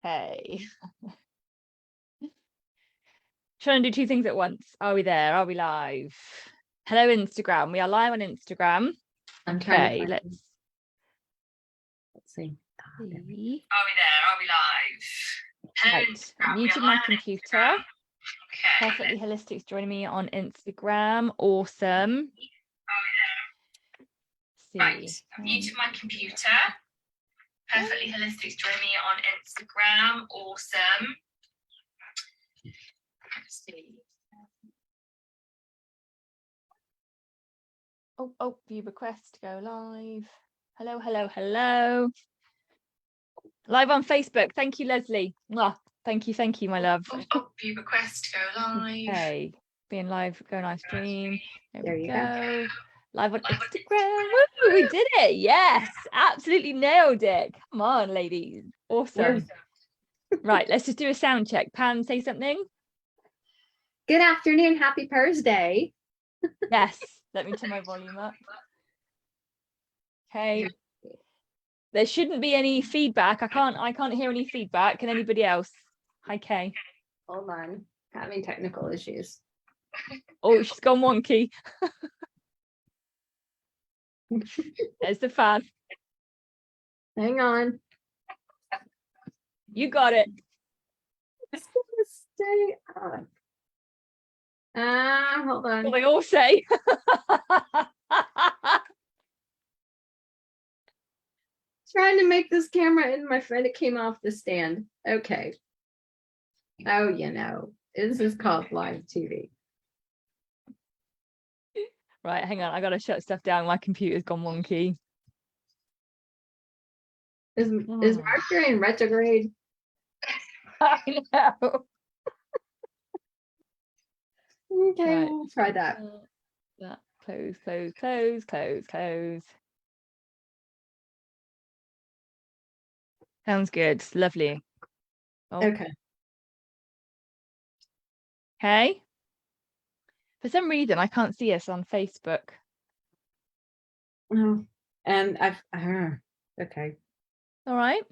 Okay. Trying to do two things at once. Are we there? Are we live? Hello, Instagram. We are live on Instagram. Okay, let's see. Are we there? Are we live? Hello, right. Instagram. Muted my computer. Okay. Perfectly Holistic's joining me on Instagram. Awesome. Right. I've muted my computer. Perfectly Holistic's joining me on Instagram. Awesome. Let's see. Oh, view request, go live. Hello, hello, hello. Live on Facebook. Thank you, Leslie. Mwah. Thank you, my love. Oh, view request, go live. Okay, being live, go live stream. There you go. Live on Instagram. Woo, we did it. Yes, absolutely nailed it. Come on, ladies. Awesome. Right, let's just do a sound check. Pam, say something. Good afternoon. Happy Thursday. Yes, let me turn my volume up. Okay. There shouldn't be any feedback. I can't hear any feedback. Can anybody else? Hi, Kay. Hold on. Having technical issues. Oh, she's gone wonky. There's the fan. Hang on. You got it. It's gonna stay up. Hold on. What they all say. Trying to make this camera and my friend, it came off the stand. Okay. Oh, you know, this is called live TV. Right, hang on. I gotta shut stuff down. My computer's gone wonky. Is Mercury in retrograde? I know. Okay, Right. we'll try that. Close. Sounds good. Lovely. Oh. Okay. Okay. For some reason, I can't see us on Facebook. Oh, and I've okay. All right.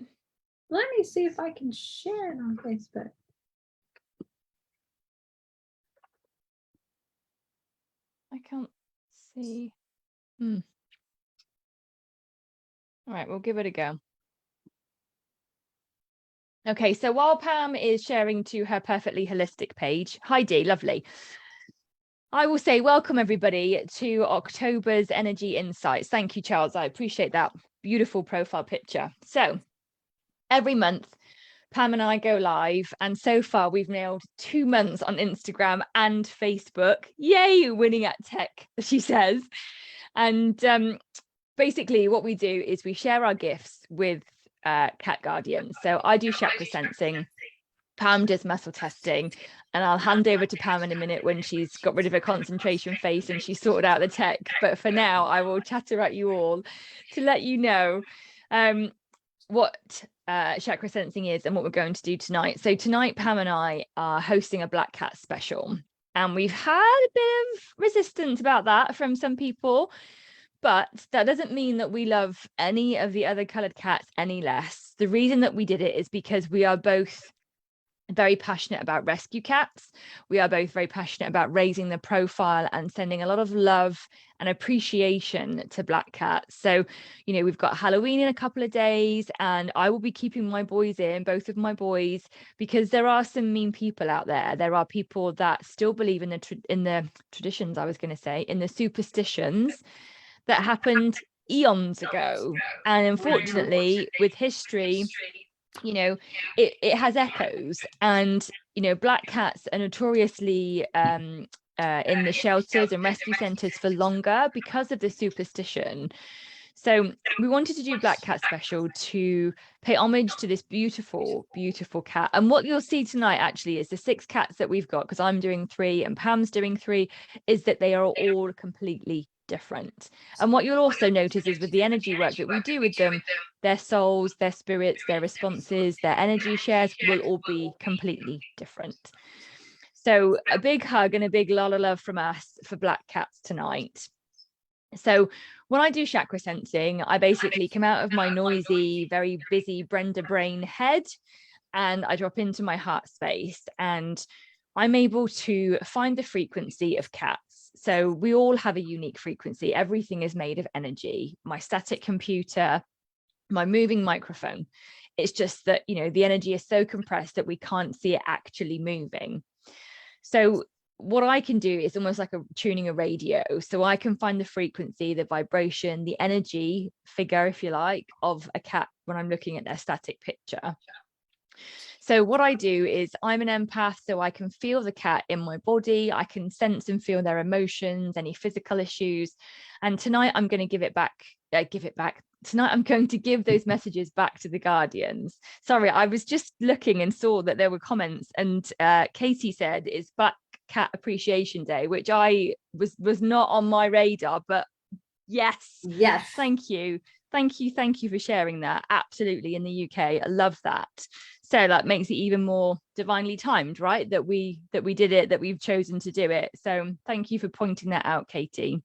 Let me see if I can share it on Facebook. I can't see. All right, we'll give it a go. Okay, so while Pam is sharing to her Perfectly Holistic page, hi Dee, lovely. I will say welcome everybody to October's Energy Insights. Thank you, Charles. I appreciate that beautiful profile picture. So every month, Pam and I go live, and so far we've nailed 2 months on Instagram and Facebook. Yay, winning at tech, she says. And basically what we do is we share our gifts with cat guardians. So I do chakra sensing, Pam does muscle testing, and I'll hand over to Pam in a minute when she's got rid of her concentration face and she's sorted out the tech. But for now, I will chatter at you all to let you know what chakra sensing is and what we're going to do tonight. So tonight, Pam and I are hosting a Black Cat special, and we've had a bit of resistance about that from some people. But that doesn't mean that we love any of the other coloured cats any less. The reason that we did it is because we are both very passionate about rescue cats. We are both very passionate about raising the profile and sending a lot of love and appreciation to black cats. So, you know, we've got Halloween in a couple of days, and I will be keeping my boys in, both of my boys, because there are some mean people out there. There are people that still believe in the traditions, I was going to say, in the superstitions that happened eons ago. And unfortunately, with history, you know, it has echoes. And, you know, black cats are notoriously in the shelters and rescue centres for longer because of the superstition. So we wanted to do Black Cat special to pay homage to this beautiful, beautiful cat. And what you'll see tonight actually is the 6 cats that we've got, because I'm doing 3 and Pam's doing 3, is that they are all completely different. And what you'll also notice is with the energy work that we do with them, their souls, their spirits, their responses, their energy shares will all be completely different. So a big hug and a big lot of love from us for Black Cats tonight. So when I do chakra sensing, I basically come out of my noisy, very busy Brenda brain head, and I drop into my heart space, and I'm able to find the frequency of cats. So we all have a unique frequency. Everything is made of energy. My static computer, my moving microphone. It's just that, you know, the energy is so compressed that we can't see it actually moving. So what I can do is almost like tuning a radio. So I can find the frequency, the vibration, the energy figure, if you like, of a cat when I'm looking at their static picture. So what I do is I'm an empath, so I can feel the cat in my body. I can sense and feel their emotions, any physical issues. And tonight I'm going to give it back. Tonight I'm going to give those messages back to the guardians. Sorry, I was just looking and saw that there were comments, and Katie said it's Black Cat Appreciation Day, which I was not on my radar, but yes, thank you for sharing that. Absolutely, in the UK, I love that. So that makes it even more divinely timed, right, that we did it, that we've chosen to do it. So thank you for pointing that out, Katie.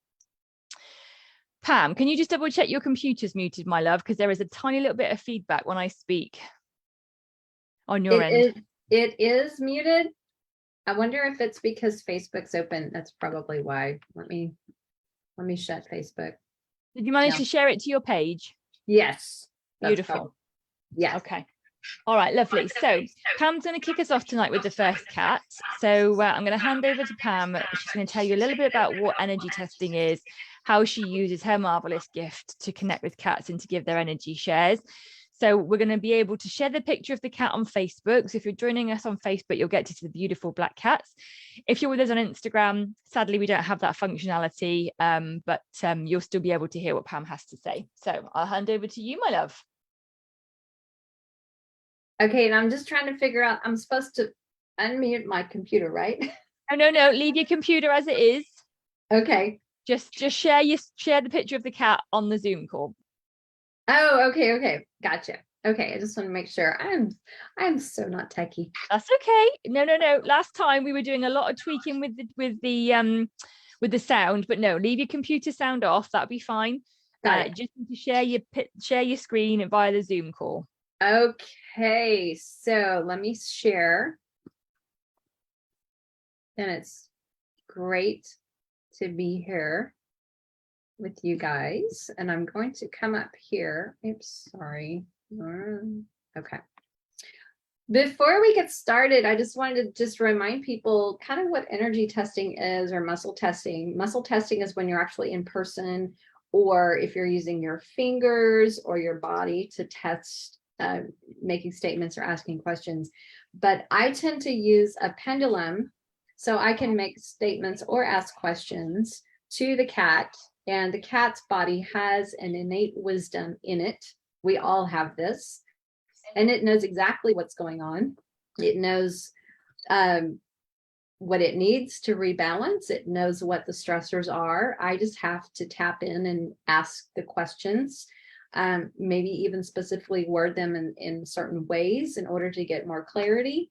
Pam, can you just double check your computer's muted, my love, because there is a tiny little bit of feedback when I speak on your end. It is muted. I wonder if it's because Facebook's open. That's probably why. Let me shut Facebook. Did you manage to share it to your page? Yes. Beautiful. Yeah. Okay. All right, lovely. So Pam's going to kick us off tonight with the first cat. So I'm going to hand over to Pam. She's going to tell you a little bit about what energy testing is, how she uses her marvelous gift to connect with cats and to give their energy shares. So we're going to be able to share the picture of the cat on Facebook. So if you're joining us on Facebook, you'll get to see the beautiful black cats. If you're with us on Instagram, sadly, we don't have that functionality, but you'll still be able to hear what Pam has to say. So I'll hand over to you, my love. Okay, and I'm just trying to figure out, I'm supposed to unmute my computer, right? Oh, no, leave your computer as it is. Okay. Just share the picture of the cat on the Zoom call. Oh, okay. Gotcha. Okay, I just want to make sure. I'm so not techie. That's okay. No. Last time we were doing a lot of tweaking with the sound, but no, leave your computer sound off. That'll be fine. Just need to share your screen via the Zoom call. Okay, so let me share. And it's great to be here with you guys. And I'm going to come up here. Oops, sorry. Okay. Before we get started, I just wanted to remind people kind of what energy testing is, or muscle testing. Muscle testing is when you're actually in person, or if you're using your fingers or your body to test making statements or asking questions. But I tend to use a pendulum so I can make statements or ask questions to the cat, and the cat's body has an innate wisdom in it. We all have this, and it knows exactly what's going on. It knows what it needs to rebalance. It knows what the stressors are. I just have to tap in and ask the questions. Maybe even specifically word them in certain ways in order to get more clarity.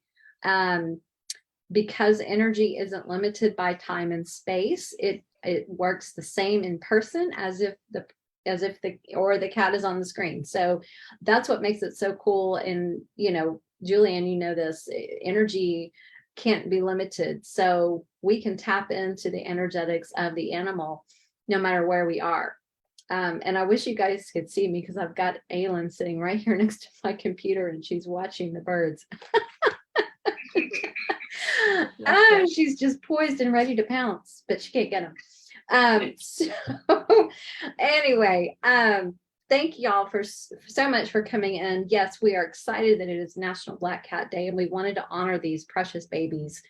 Because energy isn't limited by time and space, it works the same in person as if the cat is on the screen. So that's what makes it so cool. And Julianne, you know this, energy can't be limited. So we can tap into the energetics of the animal no matter where we are. And I wish you guys could see me, because I've got Aylin sitting right here next to my computer and she's watching the birds. She's just poised and ready to pounce, but she can't get them. So anyway, thank y'all for so much for coming in. Yes, we are excited that it is National Black Cat Day, and we wanted to honor these precious babies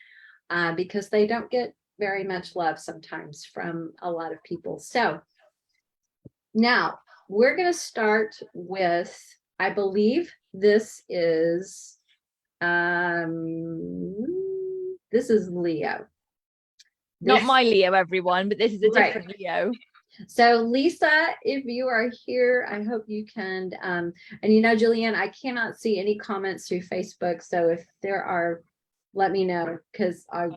because they don't get very much love sometimes from a lot of people. So now we're going to start with, I believe this is Leo. Not my Leo, everyone, but this is a different Leo. So Lisa, if you are here, I hope you can, and Julianne, I cannot see any comments through Facebook. So if there are, let me know, because I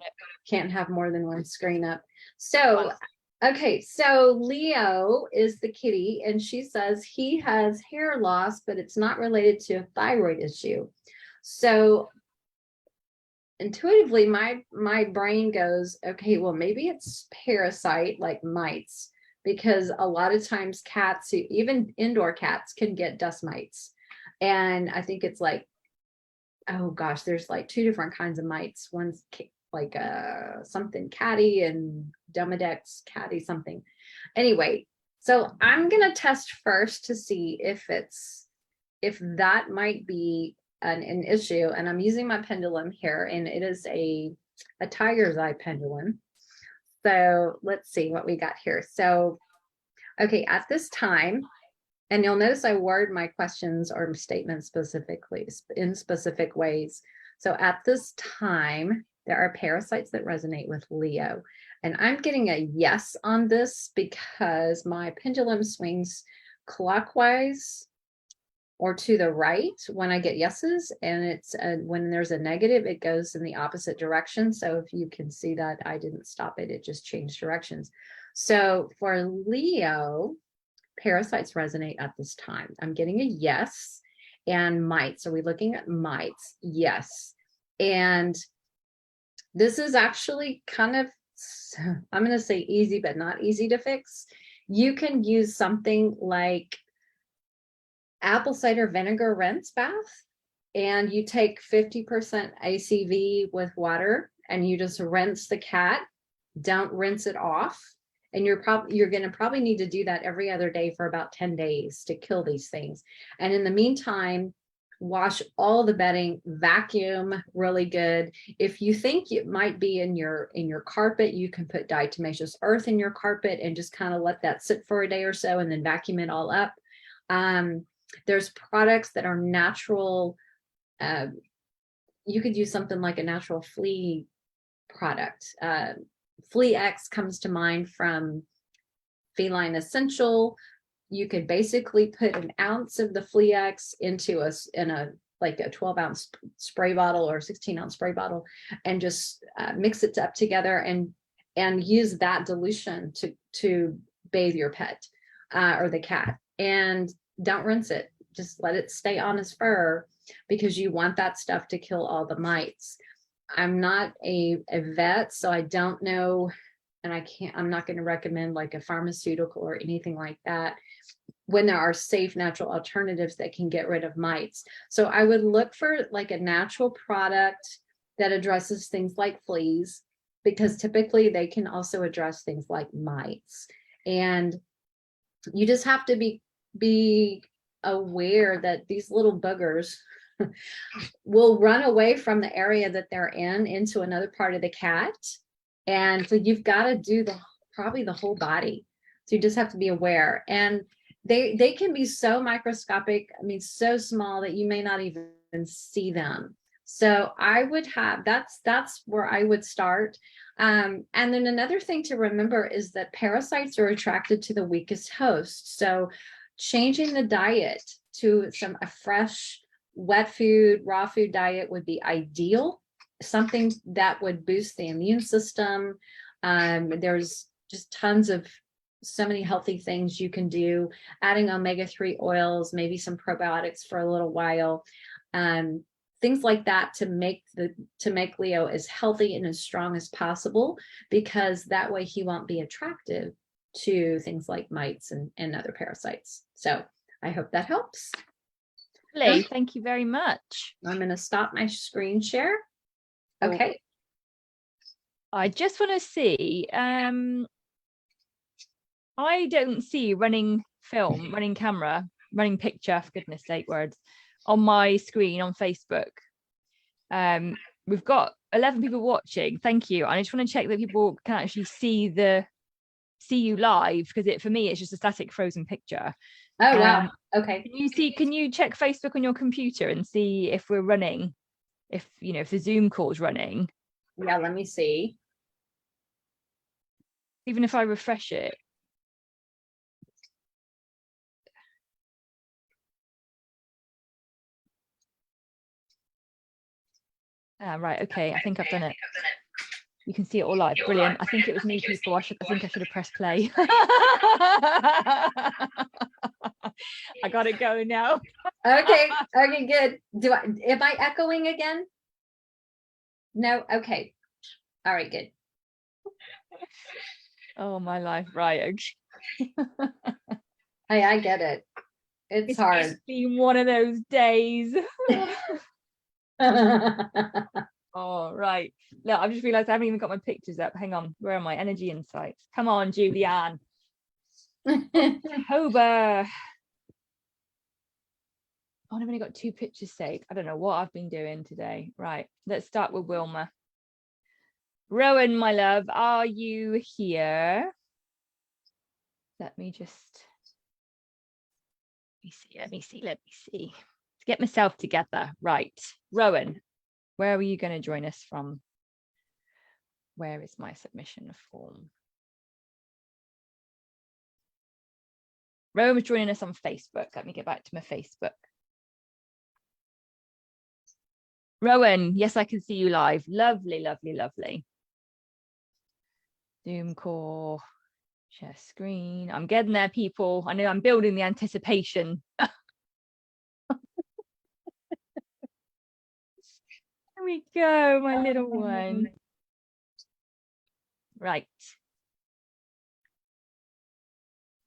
can't have more than one screen up. So, okay, so Leo is the kitty, and she says he has hair loss, but it's not related to a thyroid issue. So intuitively, my brain goes, okay, well, maybe it's parasite like mites, because a lot of times cats, even indoor cats, can get dust mites. And I think it's like, oh gosh, there's like 2 different kinds of mites. One's like something catty and Demodex catty something. Anyway, so I'm gonna test first to see if that might be an issue. And I'm using my pendulum here, and it is a tiger's eye pendulum. So let's see what we got here. So, okay, at this time, and you'll notice I word my questions or statements specifically in specific ways. So at this time, there are parasites that resonate with Leo. And I'm getting a yes on this because my pendulum swings clockwise or to the right when I get yeses, and it's when there's a negative, it goes in the opposite direction. So if you can see that, I didn't stop it, it just changed directions. So for Leo, parasites resonate at this time. I'm getting a yes. And mites, are we looking at mites? Yes. And this is actually kind of, I'm going to say easy, but not easy to fix. You can use something like apple cider vinegar rinse bath, and you take 50% ACV with water and you just rinse the cat. Don't rinse it off. And you're going to probably need to do that every other day for about 10 days to kill these things. And in the meantime, wash all the bedding, vacuum really good. If you think it might be in your carpet, you can put diatomaceous earth in your carpet and just kind of let that sit for a day or so and then vacuum it all up. There's products that are natural. You could use something like a natural flea product. Flea X comes to mind from Feline Essential. You could basically put an ounce of the Flea X into like a 12-ounce spray bottle or 16-ounce spray bottle, and just mix it up together and use that dilution to bathe your pet or the cat. And don't rinse it. Just let it stay on his fur, because you want that stuff to kill all the mites. I'm not a vet, so I don't know, and I'm not going to recommend like a pharmaceutical or anything like that when there are safe natural alternatives that can get rid of mites. So I would look for like a natural product that addresses things like fleas, because typically they can also address things like mites. And you just have to be aware that these little boogers will run away from the area that they're in into another part of the cat. And so you've got to do probably the whole body. So you just have to be aware. And they can be so microscopic, I mean, so small that you may not even see them. So I would have, that's where I would start. And then another thing to remember is that parasites are attracted to the weakest host. So changing the diet to a fresh, wet food, raw food diet would be ideal. Something that would boost the immune system. There's just tons of so many healthy things you can do. Adding omega-3 oils, maybe some probiotics for a little while. Things like that to make Leo as healthy and as strong as possible, because that way he won't be attractive to things like mites and other parasites. So I hope that helps. Lovely. Thank you very much. I'm going to stop my screen share. Okay. I just want to see, I don't see running film, running camera, running picture, for goodness sake, words, on my screen on Facebook. We've got 11 people watching. Thank you. I just want to check that people can actually see you live, because for me it's just a static frozen picture. Oh wow. Okay. Can you check Facebook on your computer and see if we're running, if the Zoom call is running? Yeah, let me see. Even if I refresh it. Right, okay, I think I've done it. You can see it all live. Brilliant. I think it was me, people. I think I should have pressed play. I gotta go now. Okay. Okay, good. Am I echoing again? No. Okay. All right, good. Oh, my life. Right. I get it. It's hard. It's been one of those days. Oh, right. Look, I've just realized I haven't even got my pictures up. Hang on. Where are my energy insights? Come on, Julianne. October. Oh, I've only got 2 pictures saved. I don't know what I've been doing today. Right. Let's start with Wilma. Rowan, my love, are you here? Let me see. Let's get myself together. Right. Rowan, where are you going to join us from? Where is my submission form? Rowan was joining us on Facebook. Let me get back to my Facebook. Rowan, yes, I can see you live. Lovely, lovely, lovely. Zoom call, share screen. I'm getting there, people. I know I'm building the anticipation. There we go, my little one. Right.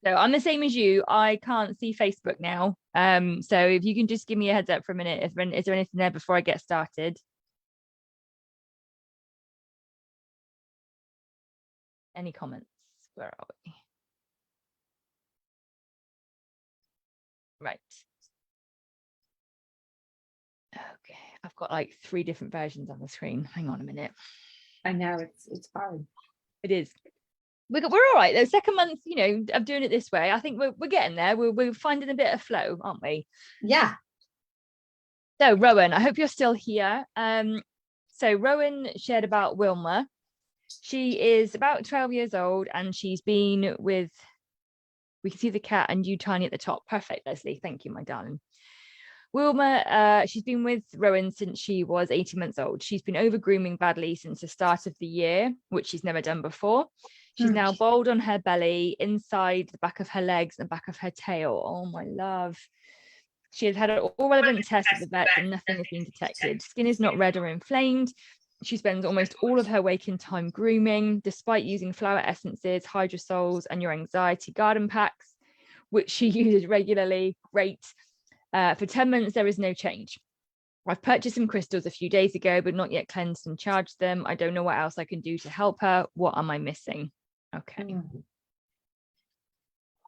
So I'm the same as you. I can't see Facebook now. So if you can just give me a heads up for a minute. Is there anything there before I get started? Any comments? Where are we? Right. Okay. I've got like 3 different versions on the screen. Hang on a minute. I know it's hard. It is. We're all right. The second month, you know, of doing it this way, I think we're getting there. We're finding a bit of flow, aren't we? Yeah. So Rowan, I hope you're still here. So Rowan shared about Wilma. She is about 12 years old and she's been with, we can see the cat and you tiny at the top. Perfect, Leslie. Thank you, my darling. Wilma, she's been with Rowan since she was 18 months old. She's been over grooming badly since the start of the year, which she's never done before. She's now bald on her belly, inside the back of her legs and back of her tail. Oh, my love. She has had all relevant tests at the vet and nothing has been detected. Skin is not red or inflamed. She spends almost all of her waking time grooming, despite using flower essences, hydrosols, and your anxiety garden packs, which she uses regularly. Great. For 10 months, there is no change. I've purchased some crystals a few days ago, but not yet cleansed and charged them. I don't know what else I can do to help her. What am I missing? Okay.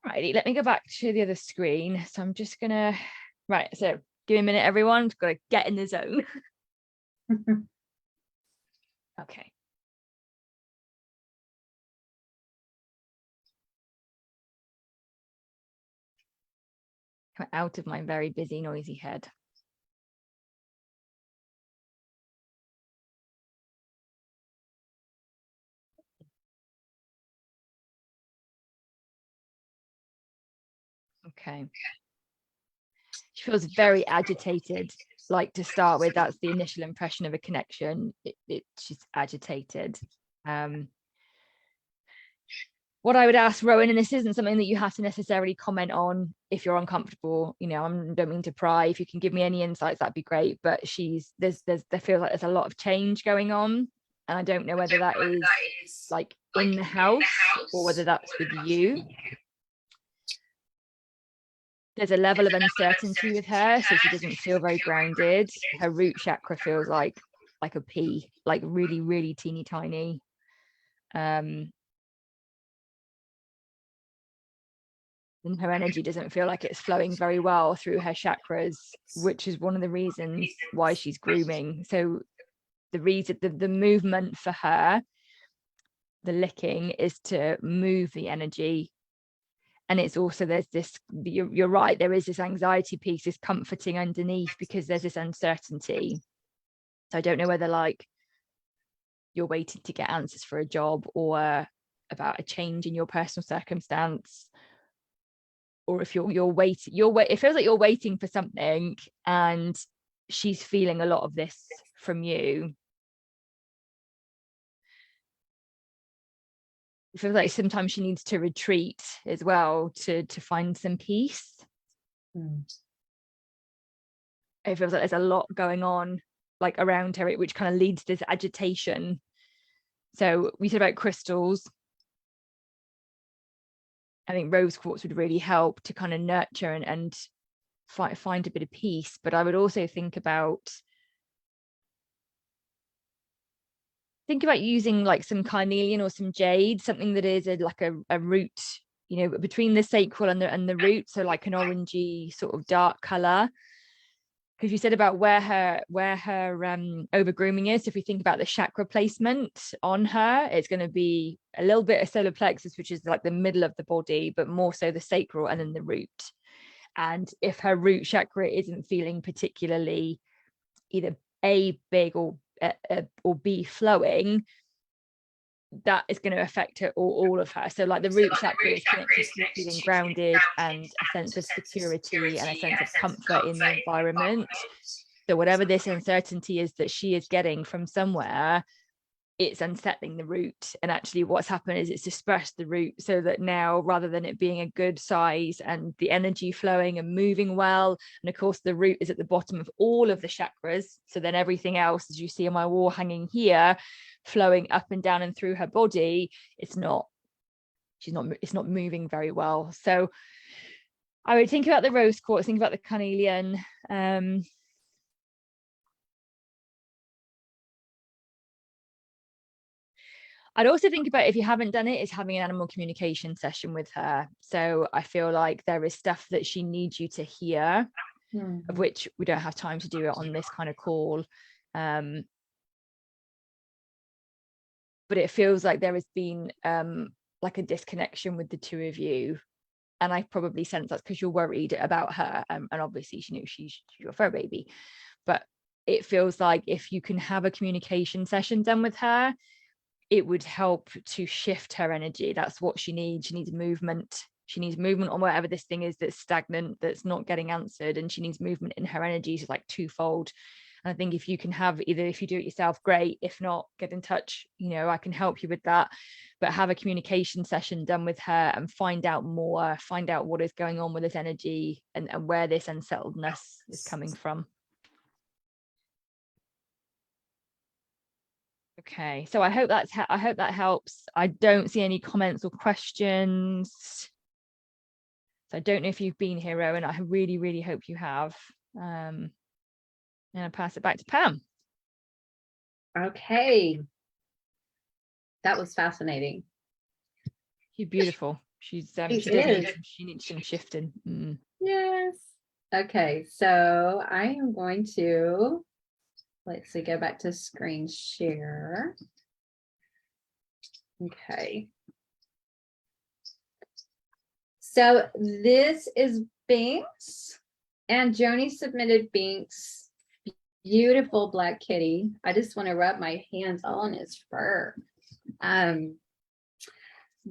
Alrighty, let me go back to the other screen. So I'm just gonna, right, so give me a minute, everyone. Just gotta get in the zone. Okay. Come out of my very busy, noisy head. Okay. She feels very agitated. Like, to start with, that's the initial impression of a connection. She's agitated. What I would ask Rowan, and this isn't something that you have to necessarily comment on if you're uncomfortable, you know, I don't mean to pry. If you can give me any insights, that'd be great. But there feels like there's a lot of change going on, and I don't know whether that is like in the house or whether that's with you. There's a level of uncertainty with her, so she doesn't feel very grounded. Her root chakra feels like a pea, like really, really teeny tiny. And her energy doesn't feel like it's flowing very well through her chakras, which is one of the reasons why she's grooming. So the movement for her, the licking, is to move the energy. And it's also, there's this, you're right, there is this anxiety piece, this comforting underneath, because there's this uncertainty. So I don't know whether like you're waiting to get answers for a job or about a change in your personal circumstance, or if you're waiting, it feels like you're waiting for something and she's feeling a lot of this from you. It feels like sometimes she needs to retreat as well to find some peace. it feels like there's a lot going on like around her, which kind of leads to this agitation. So we said about crystals. I think rose quartz would really help to kind of nurture and find a bit of peace. But I would also think about using like some carnelian or some jade, something that is like a root, you know, between the sacral and the root, so like an orangey sort of dark color. Because you said about where her over grooming is. So if we think about the chakra placement on her, it's going to be a little bit of solar plexus, which is like the middle of the body, but more so the sacral and then the root. And if her root chakra isn't feeling particularly either A, big, or B, flowing, that is going to affect her, all of her. So like the root chakra is connected to feeling grounded and a sense of security and a sense of comfort in the environment. So whatever this uncertainty is that she is getting from somewhere, it's unsettling the root. And actually what's happened is it's dispersed the root, so that now, rather than it being a good size and the energy flowing and moving well, and of course the root is at the bottom of all of the chakras, so then everything else, as you see on my wall hanging here, flowing up and down and through her body, it's not moving very well. So I would think about the rose quartz, think about the carnelian. I'd also think about, if you haven't done it, is having an animal communication session with her. So I feel like there is stuff that she needs you to hear, of which we don't have time to do it on this kind of call. But it feels like there has been like a disconnection with the two of you. And I probably sense that's because you're worried about her. And obviously, you know, she's your fur baby. But it feels like if you can have a communication session done with her, it would help to shift her energy. That's what she needs. She needs movement. She needs movement on whatever this thing is that's stagnant, that's not getting answered. And she needs movement in her energy. So like twofold. And I think if you can have, either if you do it yourself, great. If not, get in touch. You know, I can help you with that. But have a communication session done with her and find out more, find out what is going on with this energy and where this unsettledness is coming from. Okay, so I hope that helps. I don't see any comments or questions. So I don't know if you've been here, Rowan. I really, really hope you have. And I'll pass it back to Pam. Okay. That was fascinating. She's beautiful. She needs some shifting. Yes. Okay, so I am going to, let's see, go back to screen share. Okay. So this is Binks, and Joni submitted Binks' beautiful black kitty. I just want to rub my hands all on his fur.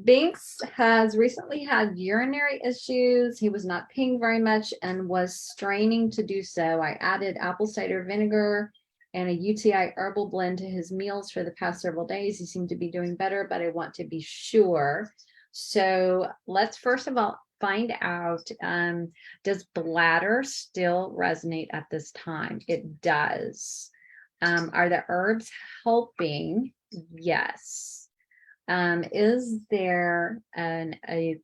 Binks has recently had urinary issues. He was not peeing very much and was straining to do so. I added apple cider vinegar and a UTI herbal blend to his meals for the past several days. He seemed to be doing better, but I want to be sure. So let's first of all find out, does bladder still resonate at this time? It does. Are the herbs helping? Yes. Is there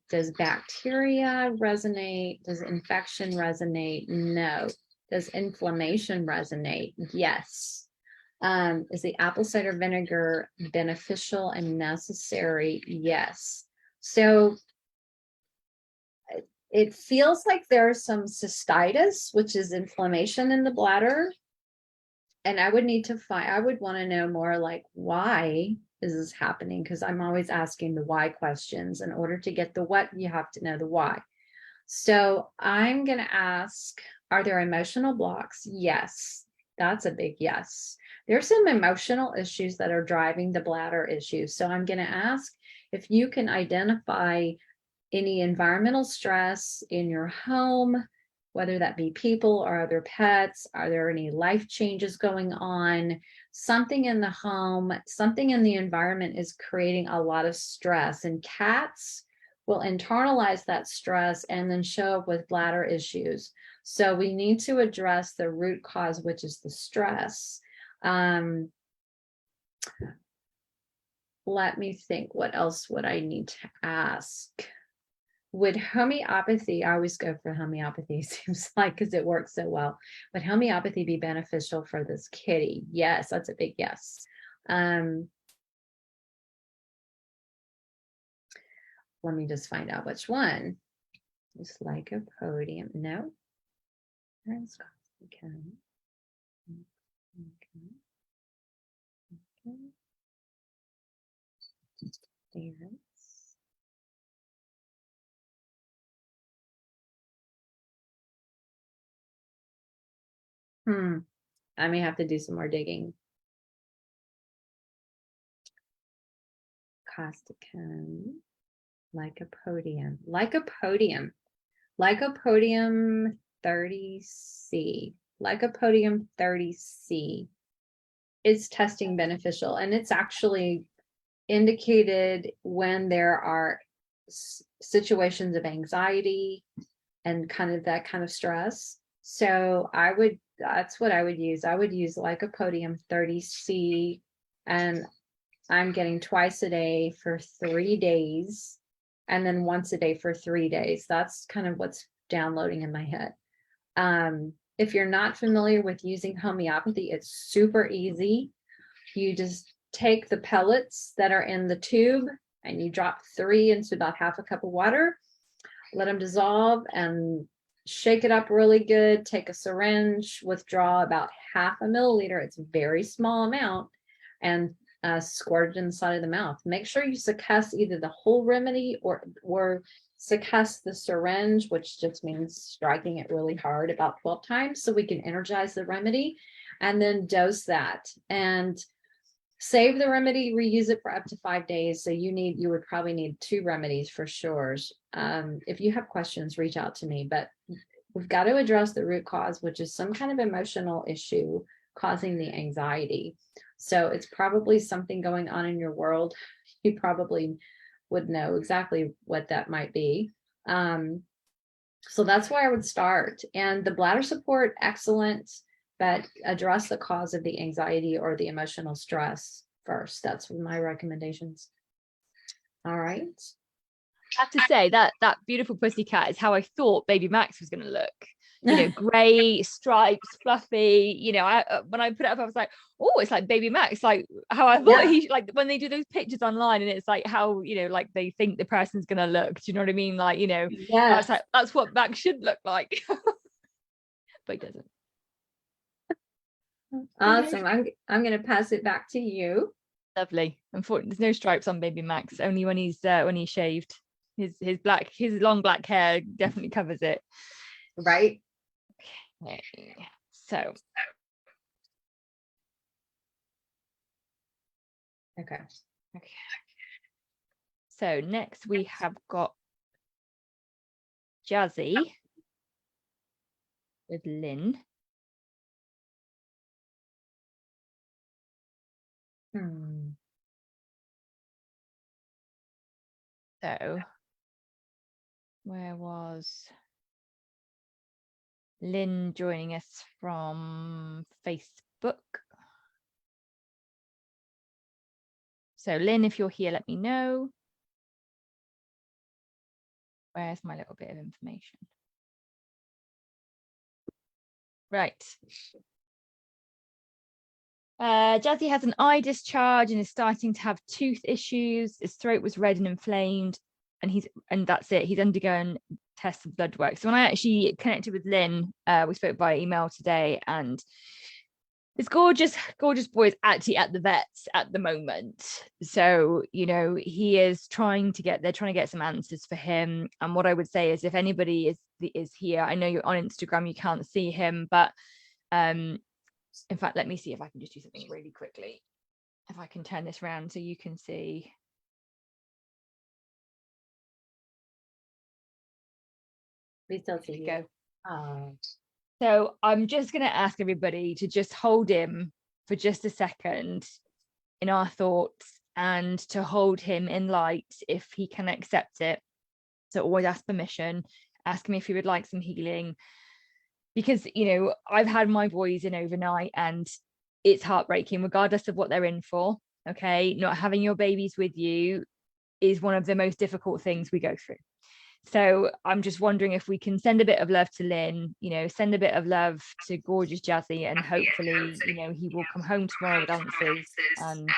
does bacteria resonate? Does infection resonate? No. Does inflammation resonate? Yes. Is the apple cider vinegar beneficial and necessary? Yes. So it feels like there's some cystitis, which is inflammation in the bladder. And I would want to know more, like, why is this happening? Because I'm always asking the why questions. In order to get the what, you have to know the why. So I'm going to ask, are there emotional blocks? Yes, that's a big yes. There's some emotional issues that are driving the bladder issues. So I'm going to ask if you can identify any environmental stress in your home, whether that be people or other pets. Are there any life changes going on? Something in the home, something in the environment is creating a lot of stress. And cats will internalize that stress and then show up with bladder issues. So we need to address the root cause, which is the stress. Let me think, what else would I need to ask? Would homeopathy, I always go for homeopathy, seems like, because it works so well. Would homeopathy be beneficial for this kitty? Yes, that's a big yes. Let me just find out which one. It's like a podium. No. Okay. Favorites. I may have to do some more digging. Causticum, lycopodium, lycopodium, lycopodium 30C, lycopodium 30C is testing beneficial, and it's actually indicated when there are situations of anxiety and kind of that kind of stress. So that's what I would use. I would use lycopodium 30C, and I'm getting twice a day for 3 days, and then once a day for 3 days. That's kind of what's downloading in my head. If you're not familiar with using homeopathy, it's super easy. You just take the pellets that are in the tube and you drop 3 into about half a cup of water, let them dissolve and shake it up really good. Take a syringe, withdraw about half a milliliter. It's a very small amount, and squirt it inside of the mouth. Make sure you succuss either the whole remedy or succuss the syringe, which just means striking it really hard about 12 times so we can energize the remedy, and then dose that and save the remedy, reuse it for up to 5 days. So you would probably need 2 remedies for sure. If you have questions, reach out to me, but we've got to address the root cause, which is some kind of emotional issue causing the anxiety. So it's probably something going on in your world. You probably would know exactly what that might be. So that's where I would start. And the bladder support, excellent, but address the cause of the anxiety or the emotional stress first. That's my recommendations. All right. I have to say that beautiful pussycat is how I thought baby Max was going to look. You know, gray stripes, fluffy. You know, when I put it up, I was like, oh, it's like baby Max, like how I thought he, like when they do those pictures online, and it's like how, you know, like they think the person's gonna look. Do you know what I mean? Like, you know, I was like, that's what Max should look like, but he doesn't. Awesome. I'm gonna pass it back to you. Lovely. Unfortunately, there's no stripes on baby Max. Only when he's shaved. His long black hair definitely covers it. Right. Okay. So. Okay. So next we have got Jazzy with Lynn. So where was Lynn joining us from Facebook? So Lynn, if you're here, let me know. Where's my little bit of information? Right. Jazzy has an eye discharge and is starting to have tooth issues. His throat was red and inflamed, and that's it. He's undergoing tests of blood work. So when I actually connected with Lynn, we spoke via email today, and this gorgeous boy is actually at the vets at the moment. So, you know, they're trying to get some answers for him. And what I would say is, if anybody is here, I know you're on Instagram, you can't see him, but in fact, let me see if I can just do something really quickly. If I can turn this around so you can see. We still see you. Go. So I'm just going to ask everybody to just hold him for just a second in our thoughts, and to hold him in light if he can accept it. So always ask permission, ask him if he would like some healing, because, you know, I've had my boys in overnight and it's heartbreaking regardless of what they're in for. Okay, not having your babies with you is one of the most difficult things we go through. So I'm just wondering if we can send a bit of love to Lynn, you know, send a bit of love to gorgeous Jazzy, and hopefully, you know, he will come home tomorrow with answers. And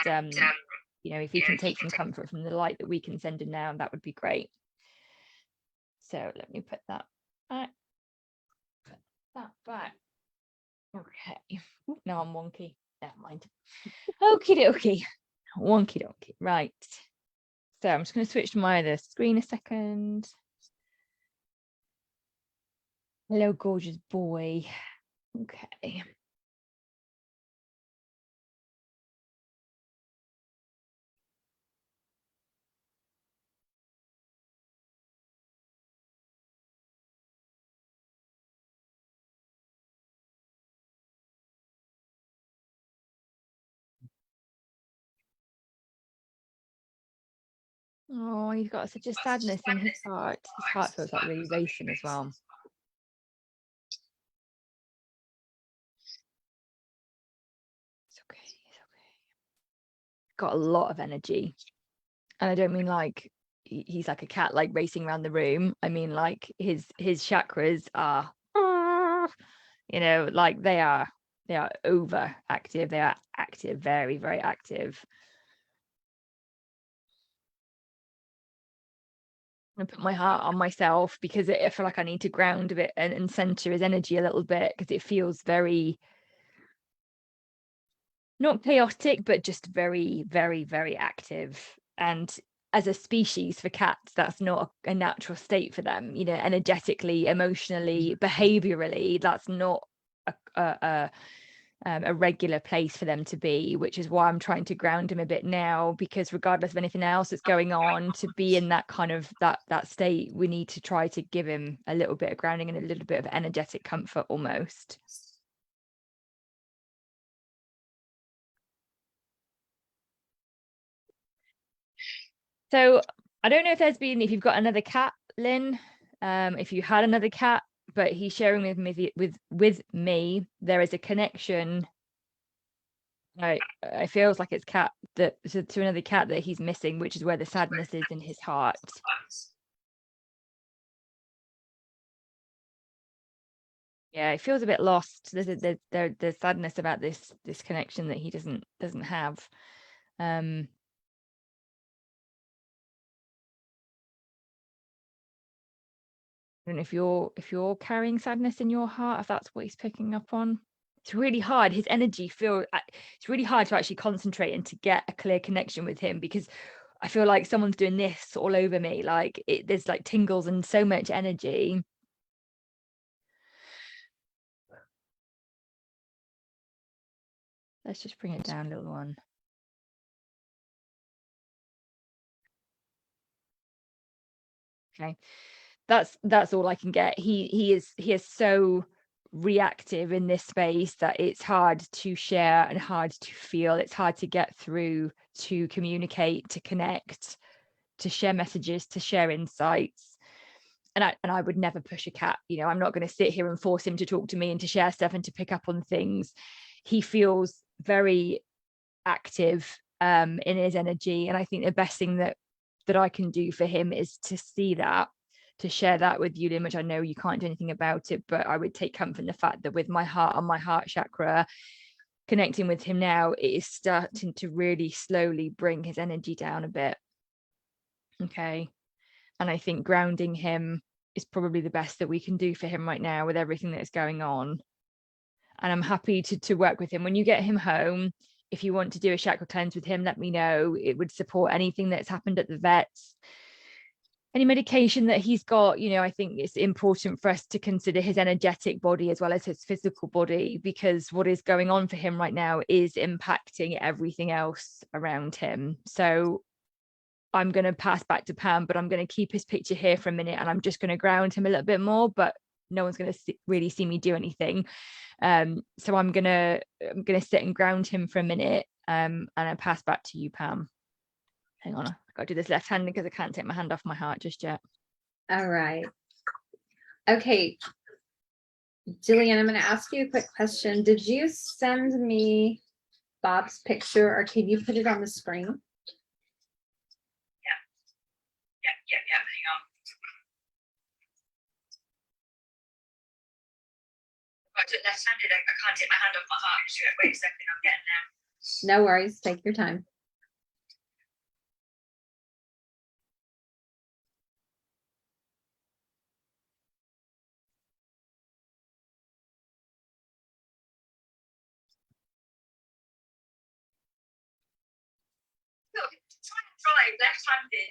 you know, if he can take some comfort from the light that we can send him now, that would be great. So let me put that back. Put that back. Okay. Ooh, now I'm wonky. Never mind. Okie dokie. Wonky dokie. Right. So I'm just going to switch to my other screen a second. Hello, gorgeous boy. Okay. Oh, he's got such a sadness in his heart. His heart feels like really racing as well. It's okay. It's okay. Got a lot of energy. And I don't mean like he's like a cat, like racing around the room. I mean like his chakras are, you know, like they are overactive. They are active, very, very active. I put my heart on myself because I feel like I need to ground a bit and center his energy a little bit, because it feels very, not chaotic, but just very, very, very active. And as a species for cats, that's not a natural state for them, you know, energetically, emotionally, behaviorally, that's not a regular place for them to be, which is why I'm trying to ground him a bit now, because regardless of anything else that's going on, to be in that kind of that state, we need to try to give him a little bit of grounding and a little bit of energetic comfort almost. So I don't know if you've got another cat, Lynn, if you had another cat, but he's sharing with me, there is a connection. I feels like it's cat that to another cat that he's missing, which is where the sadness is in his heart. Yeah, it feels a bit lost. There's sadness about this connection that he doesn't have. I don't know if you're carrying sadness in your heart, if that's what he's picking up on. It's really hard. His energy it's really hard to actually concentrate and to get a clear connection with him, because I feel like someone's doing this all over me. Like there's like tingles and so much energy. Let's just bring it down, little one. Okay, that's all I can get. He is so reactive in this space that it's hard to share and hard to feel. It's hard to get through, to communicate, to connect, to share messages, to share insights. And I would never push a cat. You know, I'm not going to sit here and force him to talk to me and to share stuff and to pick up on things. He feels very active in his energy, and I think the best thing that I can do for him is to see that, to share that with you, Lynn, which I know you can't do anything about it, but I would take comfort in the fact that with my heart on my heart chakra, connecting with him now, it is starting to really slowly bring his energy down a bit. Okay. And I think grounding him is probably the best that we can do for him right now with everything that's going on. And I'm happy to work with him. When you get him home, if you want to do a chakra cleanse with him, let me know. It would support anything that's happened at the vets, any medication that he's got. You know, I think it's important for us to consider his energetic body as well as his physical body, because what is going on for him right now is impacting everything else around him. So I'm going to pass back to Pam, but I'm going to keep his picture here for a minute, and I'm just going to ground him a little bit more, but no one's going to really see me do anything. So I'm going to sit and ground him for a minute, and I pass back to you, Pam. Hang on, I've got to do this left hand because I can't take my hand off my heart just yet. All right. Okay. Jillian, I'm going to ask you a quick question. Did you send me Bob's picture, or can you put it on the screen? Yeah. Hang on. Left-handed. I can't take my hand off my heart. Wait a second. I'm getting there. No worries. Take your time. Look, trying to drive left-handed.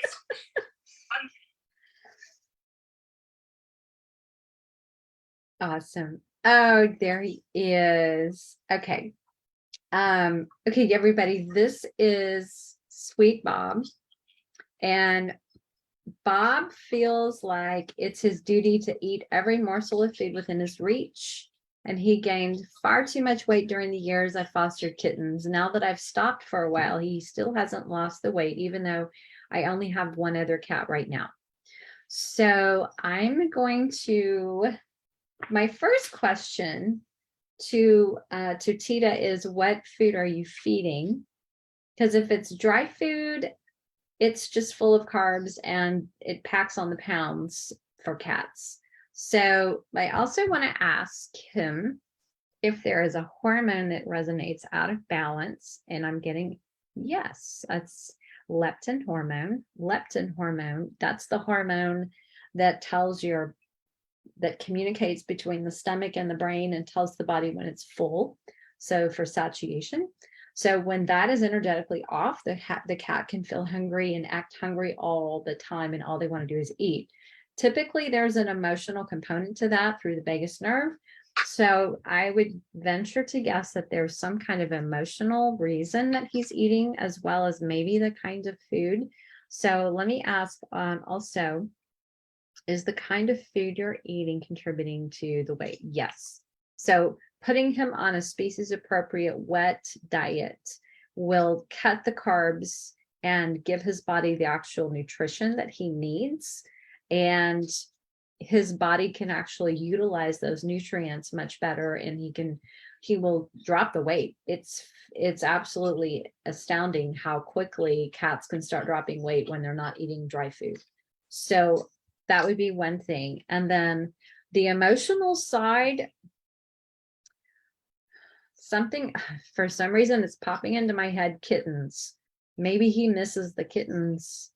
It's fun. Awesome. Oh, there he is. Okay. Okay, everybody, this is Sweet Bob. And Bob feels like it's his duty to eat every morsel of food within his reach. And he gained far too much weight during the years I fostered kittens. Now that I've stopped for a while, he still hasn't lost the weight, even though I only have one other cat right now. So I'm going to, my first question to Tita is, what food are you feeding? Because if it's dry food, it's just full of carbs and it packs on the pounds for cats. So I also want to ask him if there is a hormone that resonates out of balance. And I'm getting, yes, that's leptin hormone. Leptin hormone, that's the hormone that tells your, that communicates between the stomach and the brain and tells the body when it's full. So for satiation. So when that is energetically off, the cat can feel hungry and act hungry all the time, and all they want to do is eat. Typically, there's an emotional component to that through the vagus nerve. So I would venture to guess that there's some kind of emotional reason that he's eating, as well as maybe the kind of food. So let me ask also, is the kind of food you're eating contributing to the weight? Yes. So putting him on a species appropriate wet diet will cut the carbs and give his body the actual nutrition that he needs. And his body can actually utilize those nutrients much better, and he will drop the weight. It's absolutely astounding how quickly cats can start dropping weight when they're not eating dry food. So that would be one thing. And then the emotional side, something, for some reason, it's popping into my head, kittens. Maybe he misses the kittens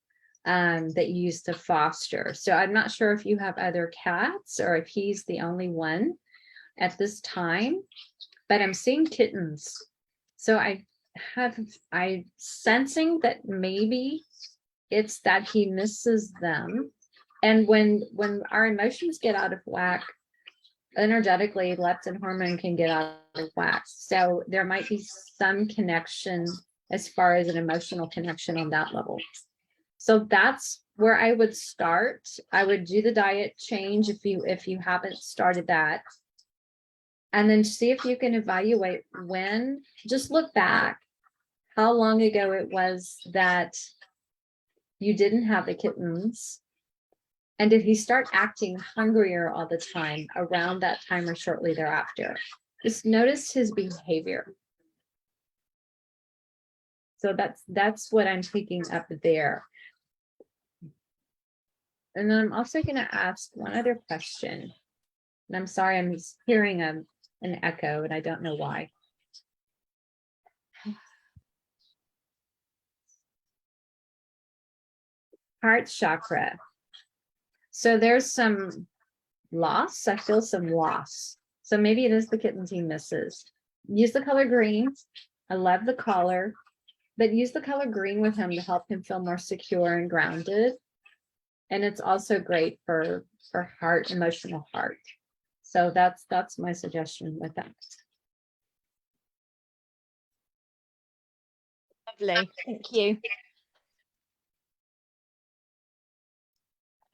that you used to foster. So I'm not sure if you have other cats or if he's the only one at this time, but I'm seeing kittens. So I'm sensing that maybe it's that he misses them. And when our emotions get out of whack, energetically, leptin hormone can get out of whack. So there might be some connection as far as an emotional connection on that level. So that's where I would start. I would do the diet change if you haven't started that. And then see if you can evaluate when, just look back, how long ago it was that you didn't have the kittens. And did he start acting hungrier all the time around that time or shortly thereafter? Just notice his behavior. So that's what I'm picking up there. And then I'm also going to ask one other question. And I'm sorry, I'm just hearing an echo and I don't know why. Heart chakra. So there's some loss. I feel some loss. So maybe it is the kittens he misses. Use the color green. I love the color, but use the color green with him to help him feel more secure and grounded. And it's also great for heart, emotional heart. So that's my suggestion with that. Lovely. Thank you.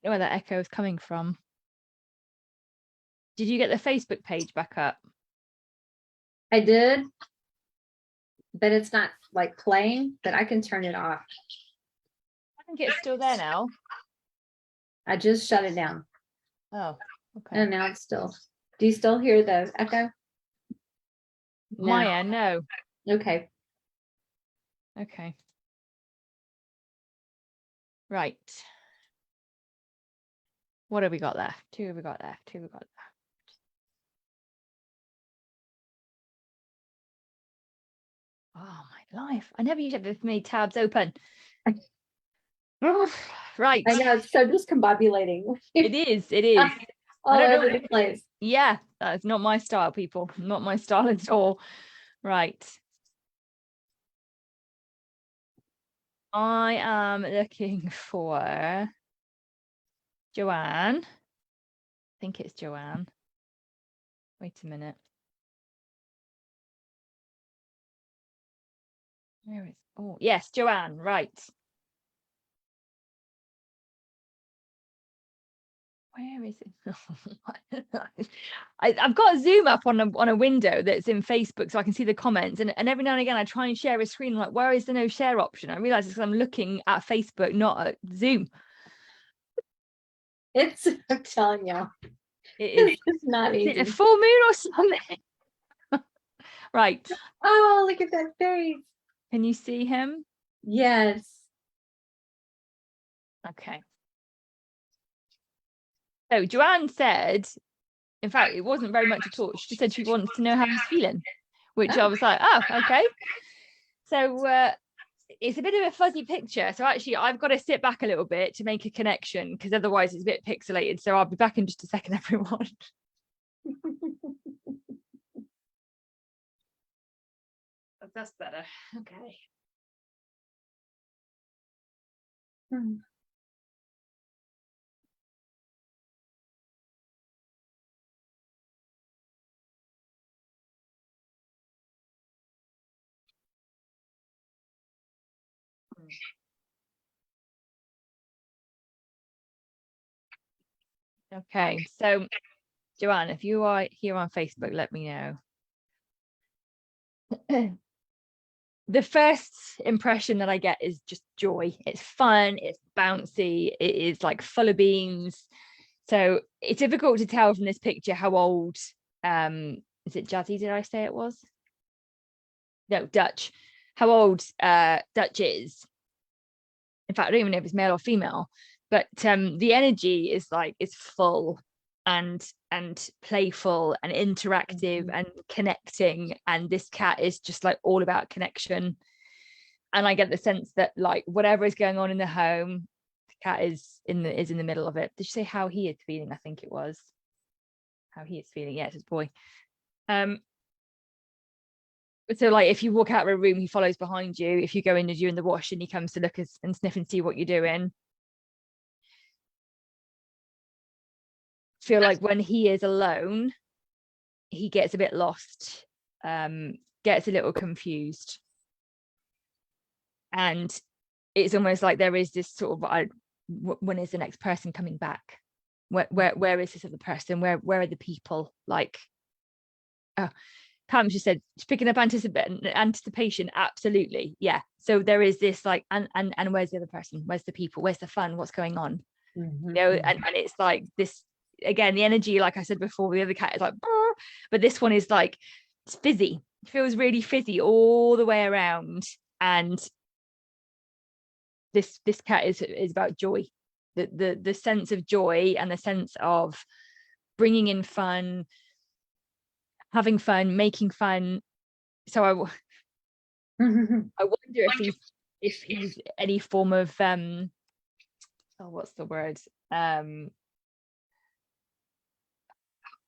I don't know where that echo is coming from. Did you get the Facebook page back up? I did, but it's not like playing, but I can turn it off. I think it's still there now. I just shut it down. Oh, okay. And now it's still. Do you still hear the echo? Maya, no. Okay. Okay. Right. What have we got left? Two have we got left? Two have we got left? Oh my life. I never used to have this many tabs open. Right. I know, it's so discombobulating. It is. It is. All I don't over know. the place. Yeah, that's not my style, people. Not my style at all. Right. I am looking for Joanne. I think it's Joanne. Wait a minute. Where is? Oh, yes, Joanne. Right. Where is it? I've got a zoom up on a window that's in Facebook so I can see the comments, and every now and again I try and share a screen. I'm like, where is the no share option? I realize it's because I'm looking at Facebook, not at Zoom. It's, I'm telling you, It is. it's not Is easy. it a full moon or something? Right. Oh, look at that face. Can you see him? Yes. Okay. So Joanne said, in fact, it wasn't very much at all. She just said she wants to know how he's feeling, which I was like, oh, okay. So it's a bit of a fuzzy picture. So actually, I've got to sit back a little bit to make a connection because otherwise it's a bit pixelated. So I'll be back in just a second, everyone. That's better. Okay. Okay, so Joanne, if you are here on Facebook, let me know. The first impression that I get is just joy. It's fun, it's bouncy, it is like full of beans. So it's difficult to tell from this picture how old is it Jazzy, did I say it was? No, Dutch. How old Dutch is. In fact, I don't even know if it's male or female, but the energy is like it's full and playful and interactive and connecting, and this cat is just like all about connection. And I get the sense that like whatever is going on in the home, the cat is in the middle of it. Did you say how he is feeling? I think it was how he is feeling. Yes, it's boy. So like if you walk out of a room, he follows behind you. If you go in and you're in the wash and he comes to look and sniff and see what you're doing. Feel like when he is alone, he gets a bit lost, gets a little confused. And it's almost like there is this sort of when is the next person coming back? Where is this other person? Where are the people? Like Pam just said, picking up anticipation, absolutely, yeah. So there is this like, and where's the other person? Where's the people? Where's the fun? What's going on? You know, and it's like this again, the energy, like I said before, the other cat is like, but this one is like it's fizzy. It feels really fizzy all the way around, and this cat is about joy, the sense of joy and the sense of bringing in fun, having fun, making fun. So I wonder if he's any form of what's the word?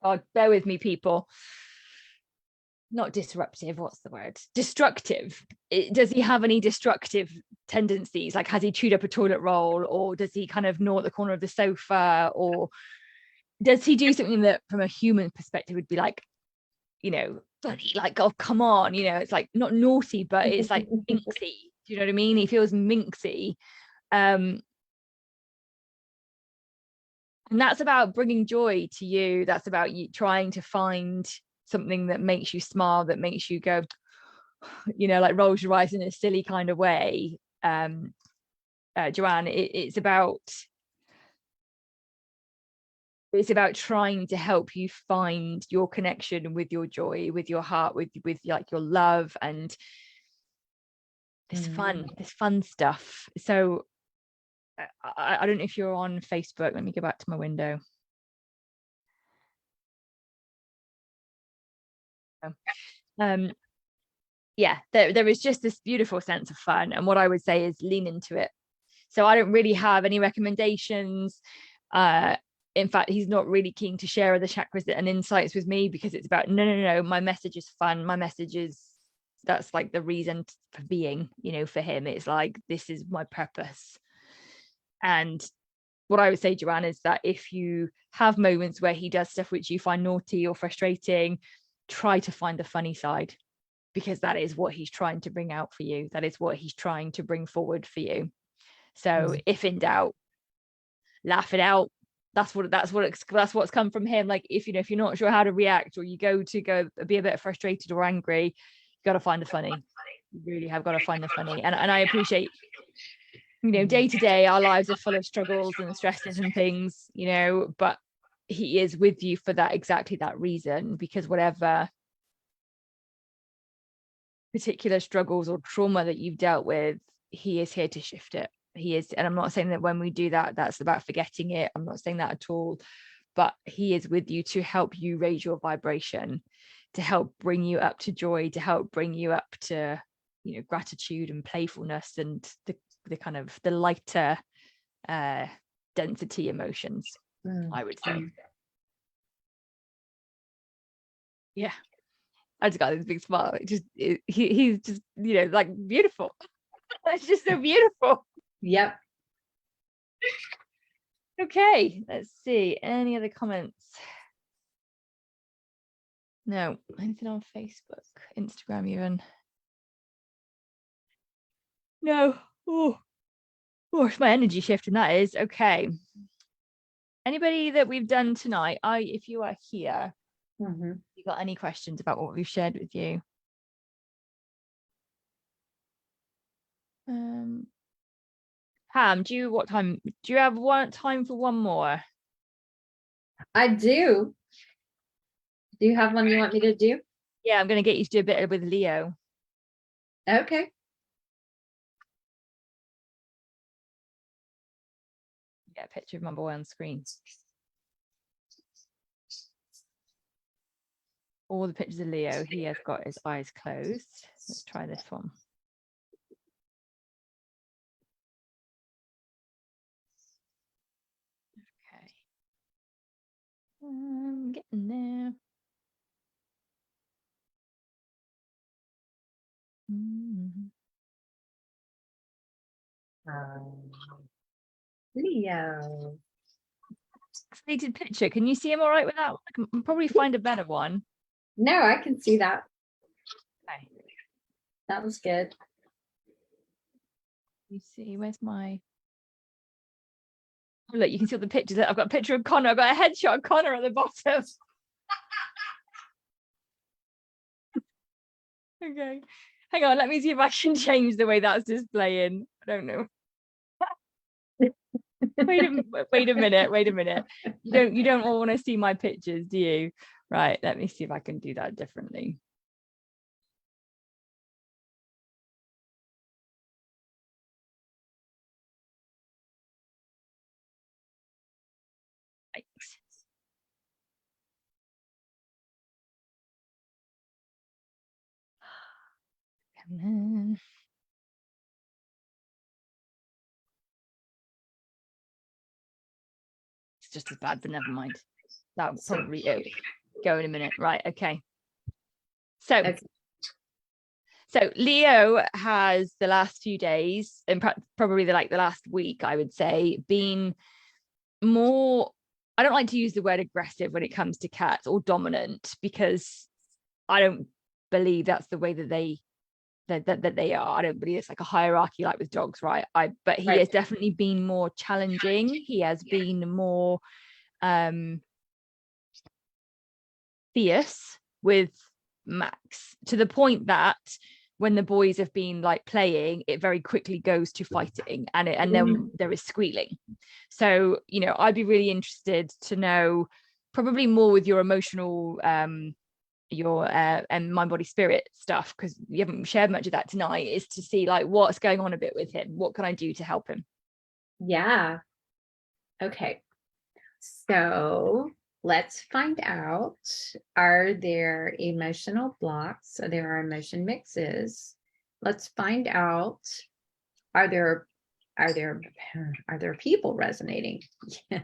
Oh, bear with me, people. Not disruptive, what's the word? Destructive. Does he have any destructive tendencies? Like, has he chewed up a toilet roll, or does he kind of gnaw at the corner of the sofa, or does he do something that from a human perspective would be like, you know, funny, like, oh, come on, you know, it's like not naughty, but it's like minxy. Do you know what I mean? He feels minxy. And that's about bringing joy to you. That's about you trying to find something that makes you smile, that makes you go, you know, like rolls your eyes in a silly kind of way. Joanne, it's about It's about trying to help you find your connection with your joy, with your heart, with like your love and this fun stuff. So I don't know if you're on Facebook. Let me go back to my window. Yeah, there is just this beautiful sense of fun, and what I would say is lean into it. So I don't really have any recommendations. In fact, he's not really keen to share other chakras and insights with me, because it's about no, my message is fun. My message is, that's like the reason for being, you know, for him. It's like, this is my purpose. And what I would say, Joanne, is that if you have moments where he does stuff which you find naughty or frustrating, try to find the funny side, because that is what he's trying to bring out for you. That is what he's trying to bring forward for you. So if in doubt, laugh it out. That's what's come from him. Like, if you're not sure how to react, or you go be a bit frustrated or angry, you got to find the funny. You really have got to find the funny. And I appreciate, you know, day to day our lives are full of struggles and stresses and things, you know, but he is with you for that, exactly that reason, because whatever particular struggles or trauma that you've dealt with, he is here to shift it. He is. And I'm not saying that when we do that, that's about forgetting it. I'm not saying that at all, but he is with you to help you raise your vibration, to help bring you up to joy, to help bring you up to, you know, gratitude and playfulness and the kind of the lighter density emotions, I would say. Yeah, I just got this big smile. He's just, you know, like, beautiful. That's just so beautiful. Yep. Okay, let's see. Any other comments? No. Anything on Facebook, Instagram even? No. Oh, it's my energy shifting, that is. Okay. Anybody that we've done tonight, if you are here, you got any questions about what we've shared with you? Pam, do you have time for one more? I do. Do you have one you want me to do? Yeah, I'm going to get you to do a bit with Leo. Okay. Get a picture of my boy on screen. All the pictures of Leo, he has got his eyes closed. Let's try this one. Okay. I'm getting there. Leo. Pixelated picture. Can you see him all right with that one? I can probably find a better one. No, I can see that. Okay. That was good. You see, where's my... Oh, look, you can see all the pictures. I've got a picture of Connor. I've got a headshot of Connor at the bottom. Okay. Hang on, let me see if I can change the way that's displaying. I don't know. Wait a minute. You don't all want to see my pictures, do you? Right, let me see if I can do that differently. Thanks. And then... It's just as bad, but never mind. That will probably go in a minute. Right, okay. So Leo has the last few days, and probably the last week, I would say, been more, I don't like to use the word aggressive when it comes to cats, or dominant, because I don't believe that's the way that they are. I don't believe it's like a hierarchy like with dogs, right? But he has definitely been more challenging. He has been more fierce with Max, to the point that when the boys have been like playing, it very quickly goes to fighting, and then there is squealing. So, you know, I'd be really interested to know, probably more with your emotional your and mind body spirit stuff, because you haven't shared much of that tonight, is to see like what's going on a bit with him. What can I do to help him? Yeah. Okay. So let's find out, are there emotional blocks? Are there emotion mixes? Let's find out, are there people resonating? Yes.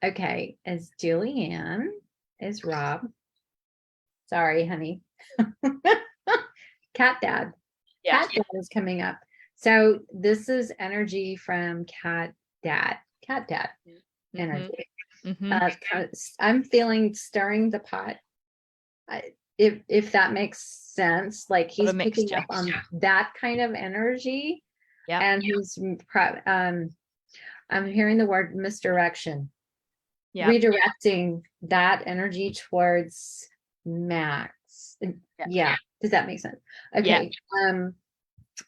Okay. Is Julianne, is Rob? Sorry, honey. Cat Dad. Yeah. Cat Dad is coming up. So this is energy from Cat Dad. Cat Dad energy. I'm feeling stirring the pot. If that makes sense, like he's picking up on that kind of energy. Yeah. And he's I'm hearing the word misdirection. Yeah. Redirecting that energy towards Max. Yeah. Does that make sense? Okay. Yeah.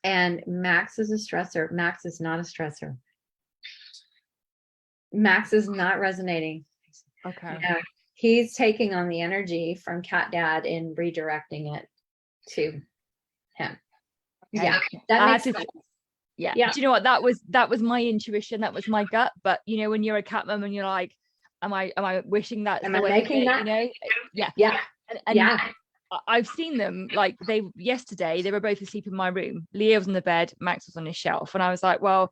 And Max is a stressor. Max is not a stressor. Max is not resonating. Okay. No, he's taking on the energy from Cat Dad and redirecting it to him. Okay. Yeah. That makes sense. Yeah. Do you know what? That was my intuition. That was my gut. But you know, when you're a cat mom and you're like, am I wishing that? Am I making that? You know? Yeah. Yeah. And yeah. I've seen them, like yesterday they were both asleep in my room. Leo was on the bed, Max was on his shelf, and I was like, well,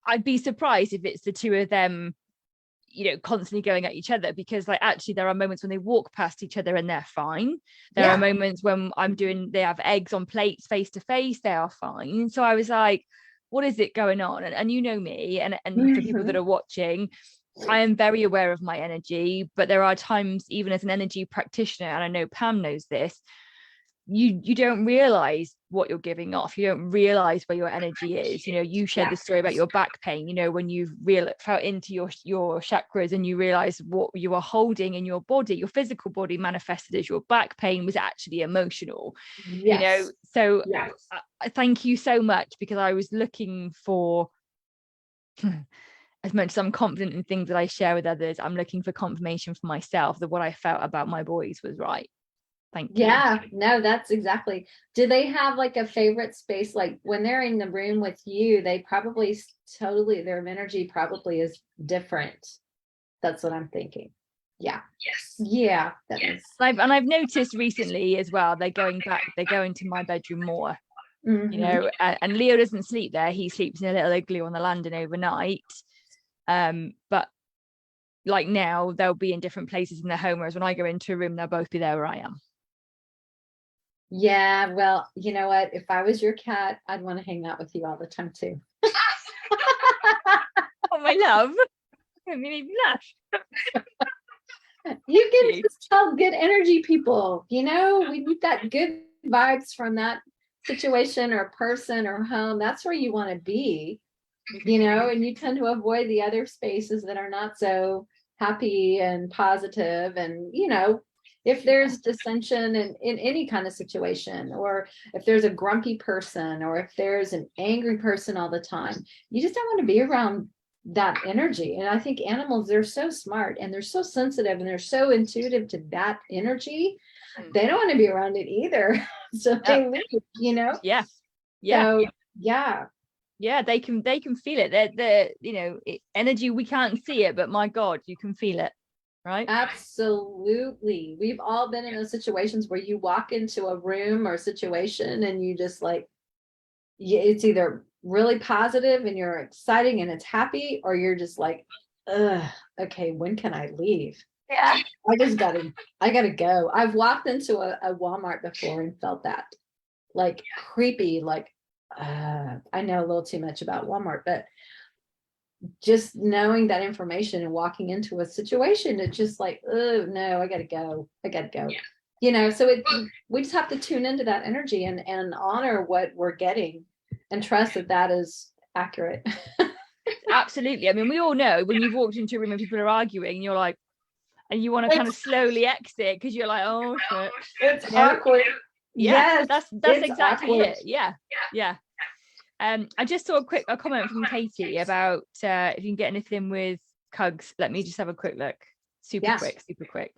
I'd be surprised if it's the two of them, you know, constantly going at each other, because like actually there are moments when they walk past each other and they're fine. There are moments when they have eggs on plates face to face, they are fine. So I was like, what is it going on? And you know me, and for people that are watching, I am very aware of my energy, but there are times, even as an energy practitioner, and I know Pam knows this, you don't realize what you're giving off. You don't realize where your energy is. You know, you shared the story about your back pain, you know, when you've felt into your chakras and you realize what you are holding in your body, your physical body manifested as your back pain was actually emotional. You know, so I thank you so much, because I was looking for as much as I'm confident in things that I share with others, I'm looking for confirmation for myself that what I felt about my boys was right. Thank you. Yeah, no, that's exactly. Do they have like a favorite space? Like when they're in the room with you, they probably their energy probably is different. That's what I'm thinking. Yeah. Yes. Yeah. I've noticed recently as well, they're going to my bedroom more. You know, and Leo doesn't sleep there. He sleeps in a little igloo on the landing overnight. But like now they'll be in different places in their home, whereas when I go into a room, they'll both be there where I am. Yeah, well, you know what? If I was your cat, I'd want to hang out with you all the time too. Oh, my love. I made me blush. You can just tell good energy people, you know, we need that good vibes from that situation or person or home. That's where you want to be, you know, and you tend to avoid the other spaces that are not so happy and positive. And, you know, if there's dissension in any kind of situation, or if there's a grumpy person, or if there's an angry person all the time, you just don't want to be around that energy. And I think animals, they're so smart and they're so sensitive and they're so intuitive to that energy. They don't want to be around it either. So they leave, you know? Yeah. So, they can feel it. They're you know, energy, we can't see it, but my God, you can feel it. Right? Absolutely. We've all been in those situations where you walk into a room or situation and you just like, it's either really positive and you're exciting and it's happy, or you're just like, okay, when can I leave? Yeah. I gotta go. I've walked into a Walmart before and felt that like creepy, like, I know a little too much about Walmart, but just knowing that information and walking into a situation, it's just like, oh no, I gotta go. Yeah. You know, so we just have to tune into that energy and honor what we're getting and trust that is accurate. Absolutely. I mean, we all know when you've walked into a room and people are arguing and you're like, and you want to kind of slowly exit because you're like, oh shit. It's awkward. Yeah, Yes, that's it's exactly awkward. it. Yeah. I just saw a comment from Katie about if you can get anything with Cugs. Let me just have a quick look. Super quick.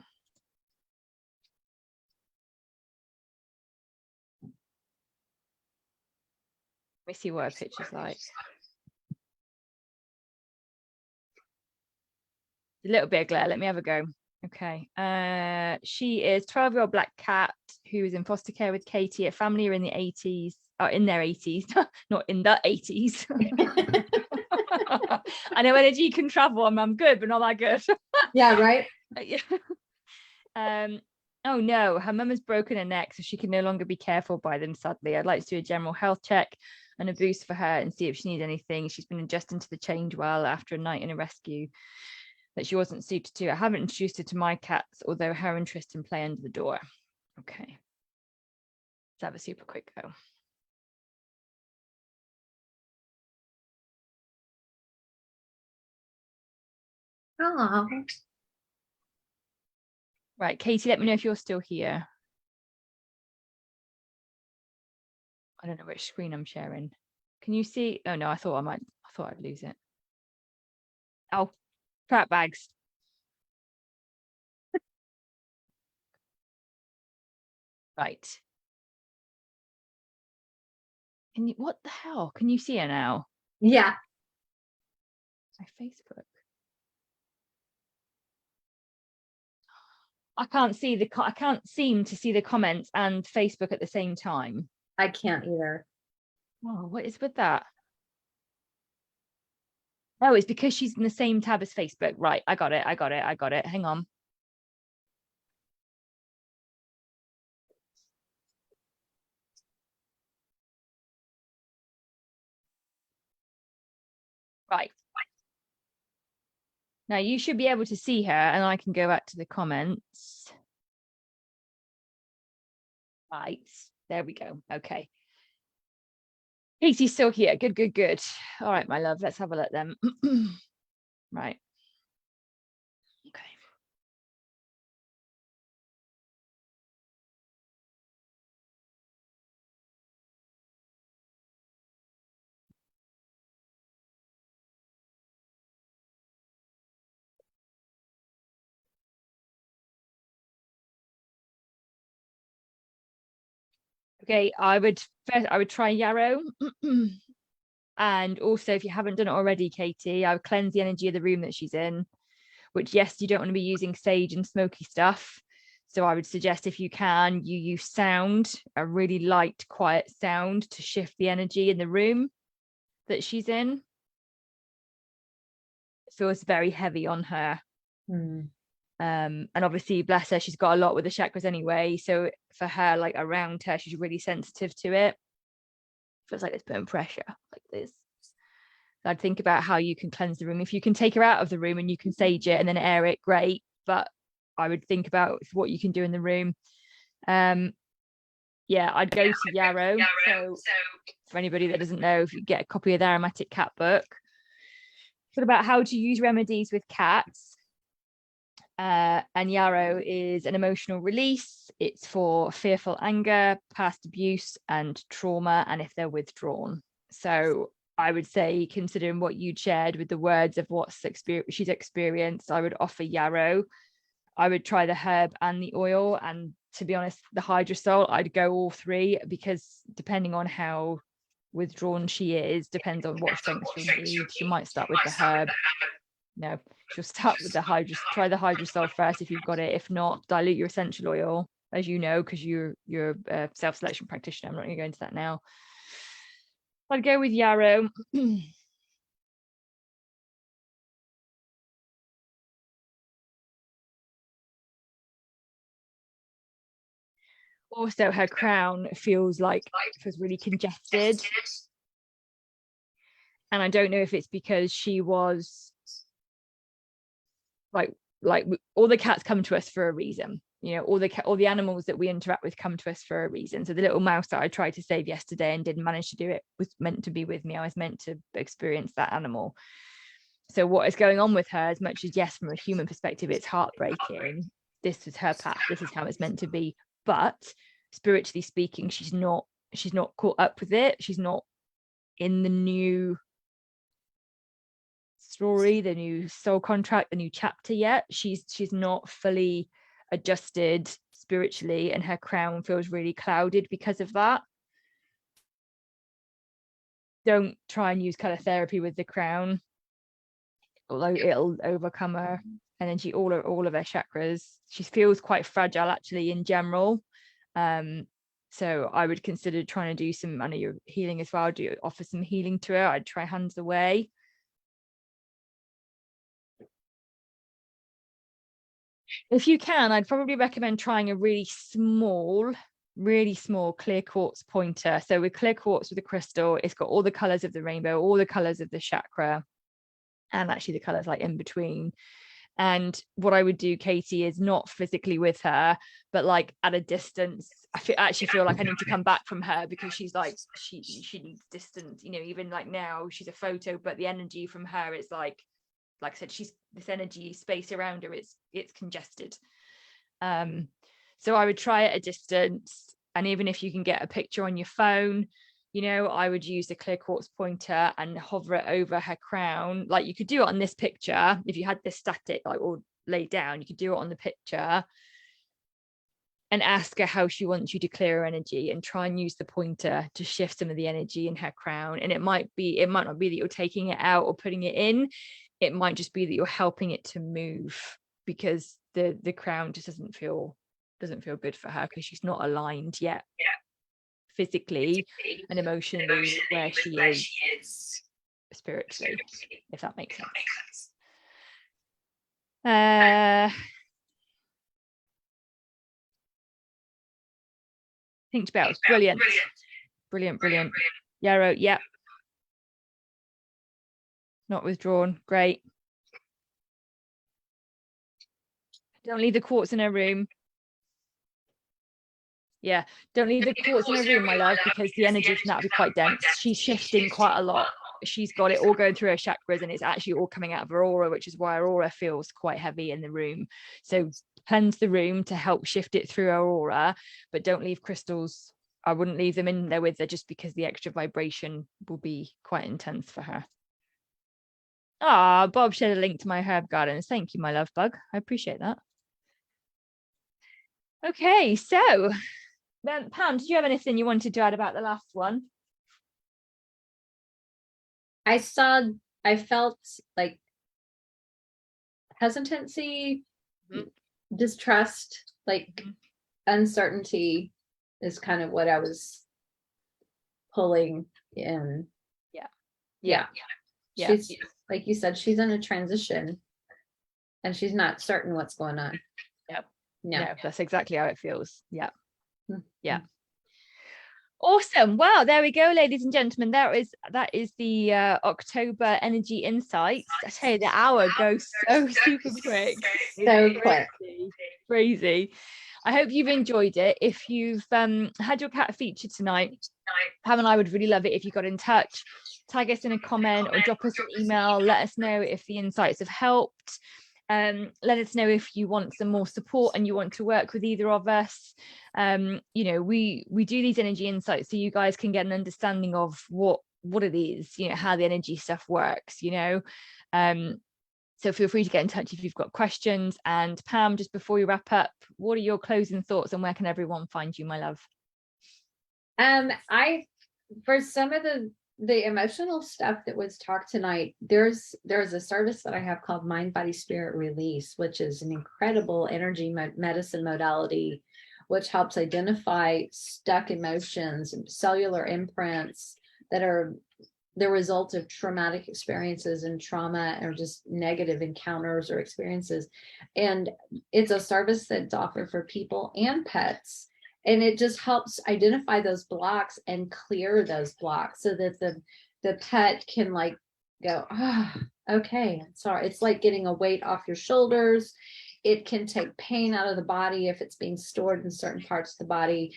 Let me see what her picture's like. A little bit of glare. Let me have a go. Okay. She is 12-year-old black cat who is in foster care with Katie. Her family are in the 80s. Oh, in their 80s, not in the 80s. I know energy can travel. I'm good, but not that good. Yeah, right. Oh no, her mum has broken her neck, so she can no longer be cared for by them, sadly. I'd like to do a general health check and a boost for her and see if she needs anything. She's been adjusting to the change well after a night in a rescue that she wasn't suited to. I haven't introduced her to my cats, although her interest in play under the door. Okay. Let's have a super quick go. Oh. Right, Katie, let me know if you're still here. I don't know which screen I'm sharing. Can you see? Oh no, I thought I'd lose it. Oh, crap bags. Right. Can you, what the hell? Can you see her now? Yeah. My Facebook. I can't seem to see the comments and Facebook at the same time. I can't either. Oh, what is with that? Oh, it's because she's in the same tab as Facebook. Right, I got it. Hang on. Right. Now you should be able to see her, and I can go back to the comments. Right, there we go. Okay. Katie's still here. Good. All right, my love. Let's have a look then. Right. Okay. Okay, I would try yarrow. And also, if you haven't done it already, Katie, I would cleanse the energy of the room that she's in, which, yes, you don't want to be using sage and smoky stuff. So I would suggest, if you can, you use sound, a really light, quiet sound, to shift the energy in the room that she's in. It feels very heavy on her. And obviously, bless her, she's got a lot with the chakras anyway. So for her, like around her, she's really sensitive to it. Feels like it's putting pressure like this. I'd think about how you can cleanse the room. If you can take her out of the room and you can sage it and then air it, great. But I would think about what you can do in the room. Yeah, I'd go to yarrow. So for anybody that doesn't know, if you get a copy of the Aromatic Cat book, it's about how to use remedies with cats. And yarrow is an emotional release. It's for fearful anger, past abuse, and trauma, and if they're withdrawn. So I would say, considering what you'd shared with the words of she's experienced, I would offer yarrow. I would try the herb and the oil, and to be honest, the hydrosol, I'd go all three, because depending on how withdrawn she is, depends on what strength she'll need. She might start with the herb. No, she'll start with try the hydrosol first if you've got it. If not, dilute your essential oil, as you know, because you're a self-selection practitioner. I'm not going to go into that now. I'd go with yarrow. Also, her crown feels really congested. And I don't know if it's because she was like all the cats come to us for a reason. You know, all the animals that we interact with come to us for a reason. So the little mouse that I tried to save yesterday and didn't manage to do it was meant to be with me. I was meant to experience that animal. So what is going on with her, as much as, yes, from a human perspective, it's heartbreaking, this was her path. This is how it's meant to be. But spiritually speaking, she's not caught up with it. She's not in the new story, the new soul contract, the new chapter yet. She's not fully adjusted spiritually, and her crown feels really clouded because of that. Don't try and use color therapy with the crown, although it'll overcome her energy, all of her chakras. She feels quite fragile actually in general. So I would consider trying to do some, I know you're healing as well, offer some healing to her. I'd try hands away. If you can, I'd probably recommend trying a really small clear quartz pointer. So with clear quartz, with a crystal, it's got all the colors of the rainbow, all the colors of the chakra, and actually the colors like in between. And what I would do, Katie, is not physically with her, but like at a distance. I actually feel like I need to come back from her, because she's like, she needs distance, you know. Even like now she's a photo, but the energy from her is like I said, she's this energy space around her, it's congested. So I would try at a distance, and even if you can get a picture on your phone, you know, I would use the clear quartz pointer and hover it over her crown. Like you could do it on this picture if you had this static, like, or laid down. You could do it on the picture and ask her how she wants you to clear her energy, and try and use the pointer to shift some of the energy in her crown. And it might not be that you're taking it out or putting it in. It might just be that you're helping it to move, because the crown just doesn't feel good for her, because she's not aligned yet physically and emotionally where she is spiritually, if that makes sense. Think about brilliant. Yarrow, yeah. Not withdrawn, great. Don't leave the quartz in her room. Yeah, don't leave the quartz in her room, my love, because the energy from that will be quite dense. She's shifting quite a lot. She's got it all going through her chakras, and it's actually all coming out of her aura, which is why her aura feels quite heavy in the room. So cleanse the room to help shift it through her aura, but don't leave crystals. I wouldn't leave them in there with her, just because the extra vibration will be quite intense for her. Ah, Bob shared a link to my herb gardens. Thank you, my love bug. I appreciate that. Okay, so then Pam, did you have anything you wanted to add about the last one? I felt like hesitancy, distrust, like uncertainty is kind of what I was pulling in. Yeah. She's, like you said, she's in a transition and she's not certain what's going on. No, that's exactly how it feels. Awesome. Well, there we go, ladies and gentlemen. That is the October energy insights. I tell you, the hour goes so super quick. So quick. Crazy. I hope you've enjoyed it. If you've had your cat featured tonight, Pam and I would really love it if you got in touch. Tag us in a comment or drop us an email. Let us know if the insights have helped. Let us know if you want some more support and you want to work with either of us. You know, we do these energy insights so you guys can get an understanding of what it is, you know, how the energy stuff works, you know. So feel free to get in touch if you've got questions. And Pam, just before you wrap up, what are your closing thoughts and where can everyone find you, my love? For some of the emotional stuff that was talked tonight, there's a service that I have called Mind, Body, Spirit Release, which is an incredible energy medicine modality, which helps identify stuck emotions and cellular imprints that are the result of traumatic experiences and trauma, or just negative encounters or experiences. And it's a service that's offered for people and pets. And it just helps identify those blocks and clear those blocks so that the pet can like go, oh, okay, I'm sorry. It's like getting a weight off your shoulders. It can take pain out of the body if it's being stored in certain parts of the body.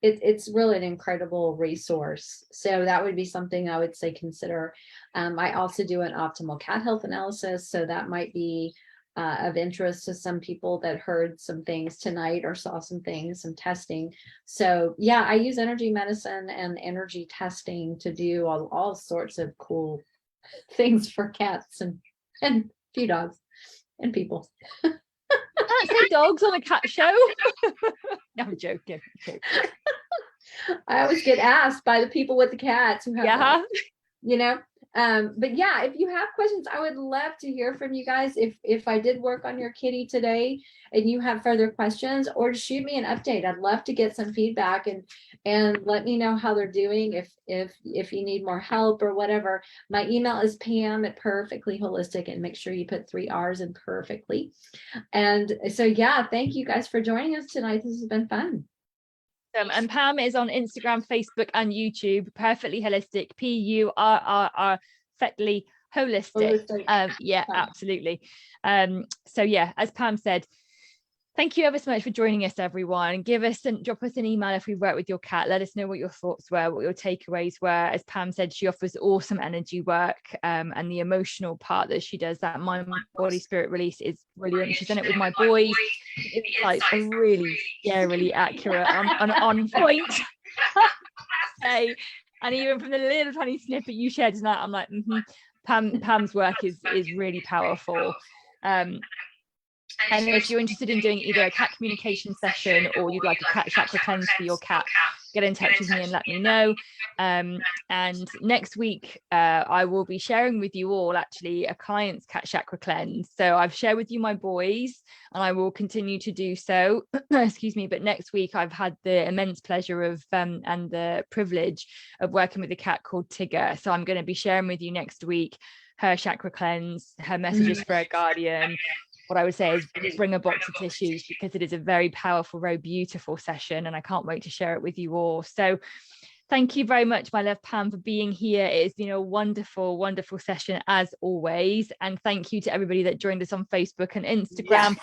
It's really an incredible resource. So that would be something I would say consider. I also do an optimal cat health analysis. So that might be of interest to some people that heard some things tonight or saw some things, some testing. So yeah, I use energy medicine and energy testing to do all sorts of cool things for cats and a few dogs and people. Can't say dogs on a cat show. No, I'm joking. I always get asked by the people with the cats who have Yeah. dogs, you know. But yeah, if you have questions, I would love to hear from you guys. If I did work on your kitty today and you have further questions, or just shoot me an update. I'd love to get some feedback and let me know how they're doing. If you need more help or whatever, my email is Pam@Purrrfectly Holistic, and make sure you put 3 R's in perfectly. And so yeah, thank you guys for joining us tonight. This has been fun. And Pam is on Instagram, Facebook, and YouTube. Purrrfectly Holistic, Purrrfectly Holistic. Yeah, absolutely. So yeah, as Pam said, thank you ever so much for joining us, everyone. Drop us an email if we work with your cat. Let us know what your thoughts were, what your takeaways were. As Pam said, she offers awesome energy work, and the emotional part that she does, that mind, body, spirit release, is brilliant. She's done it with my boys. The insights are really scarily accurate and on point. Okay. And even from the little tiny snippet you shared tonight, I'm like, Pam's work is really powerful. And if you're interested in doing either a cat communication session or you'd like a cat chakra cleanse for your cat, get in touch with me and let me know. And next week, I will be sharing with you all actually a client's cat chakra cleanse. So I've shared with you my boys, and I will continue to do so. Excuse me. But next week, I've had the immense pleasure of and the privilege of working with a cat called Tigger. So I'm going to be sharing with you next week her chakra cleanse, her messages for her guardian. What I would say is bring a box of tissues, because it is a very powerful, very beautiful session, and I can't wait to share it with you all. So thank you very much, my love Pam, for being here. It has been a wonderful, wonderful session as always. And thank you to everybody that joined us on Facebook and Instagram. Yes.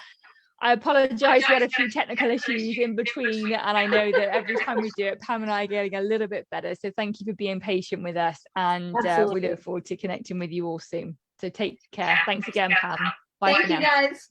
I apologize, we had a few technical issues in between, and I know that every time we do it, Pam and I are getting a little bit better. So thank you for being patient with us, and we look forward to connecting with you all soon. So take care. Thanks again, Pam. Bye for now. Thank you, guys.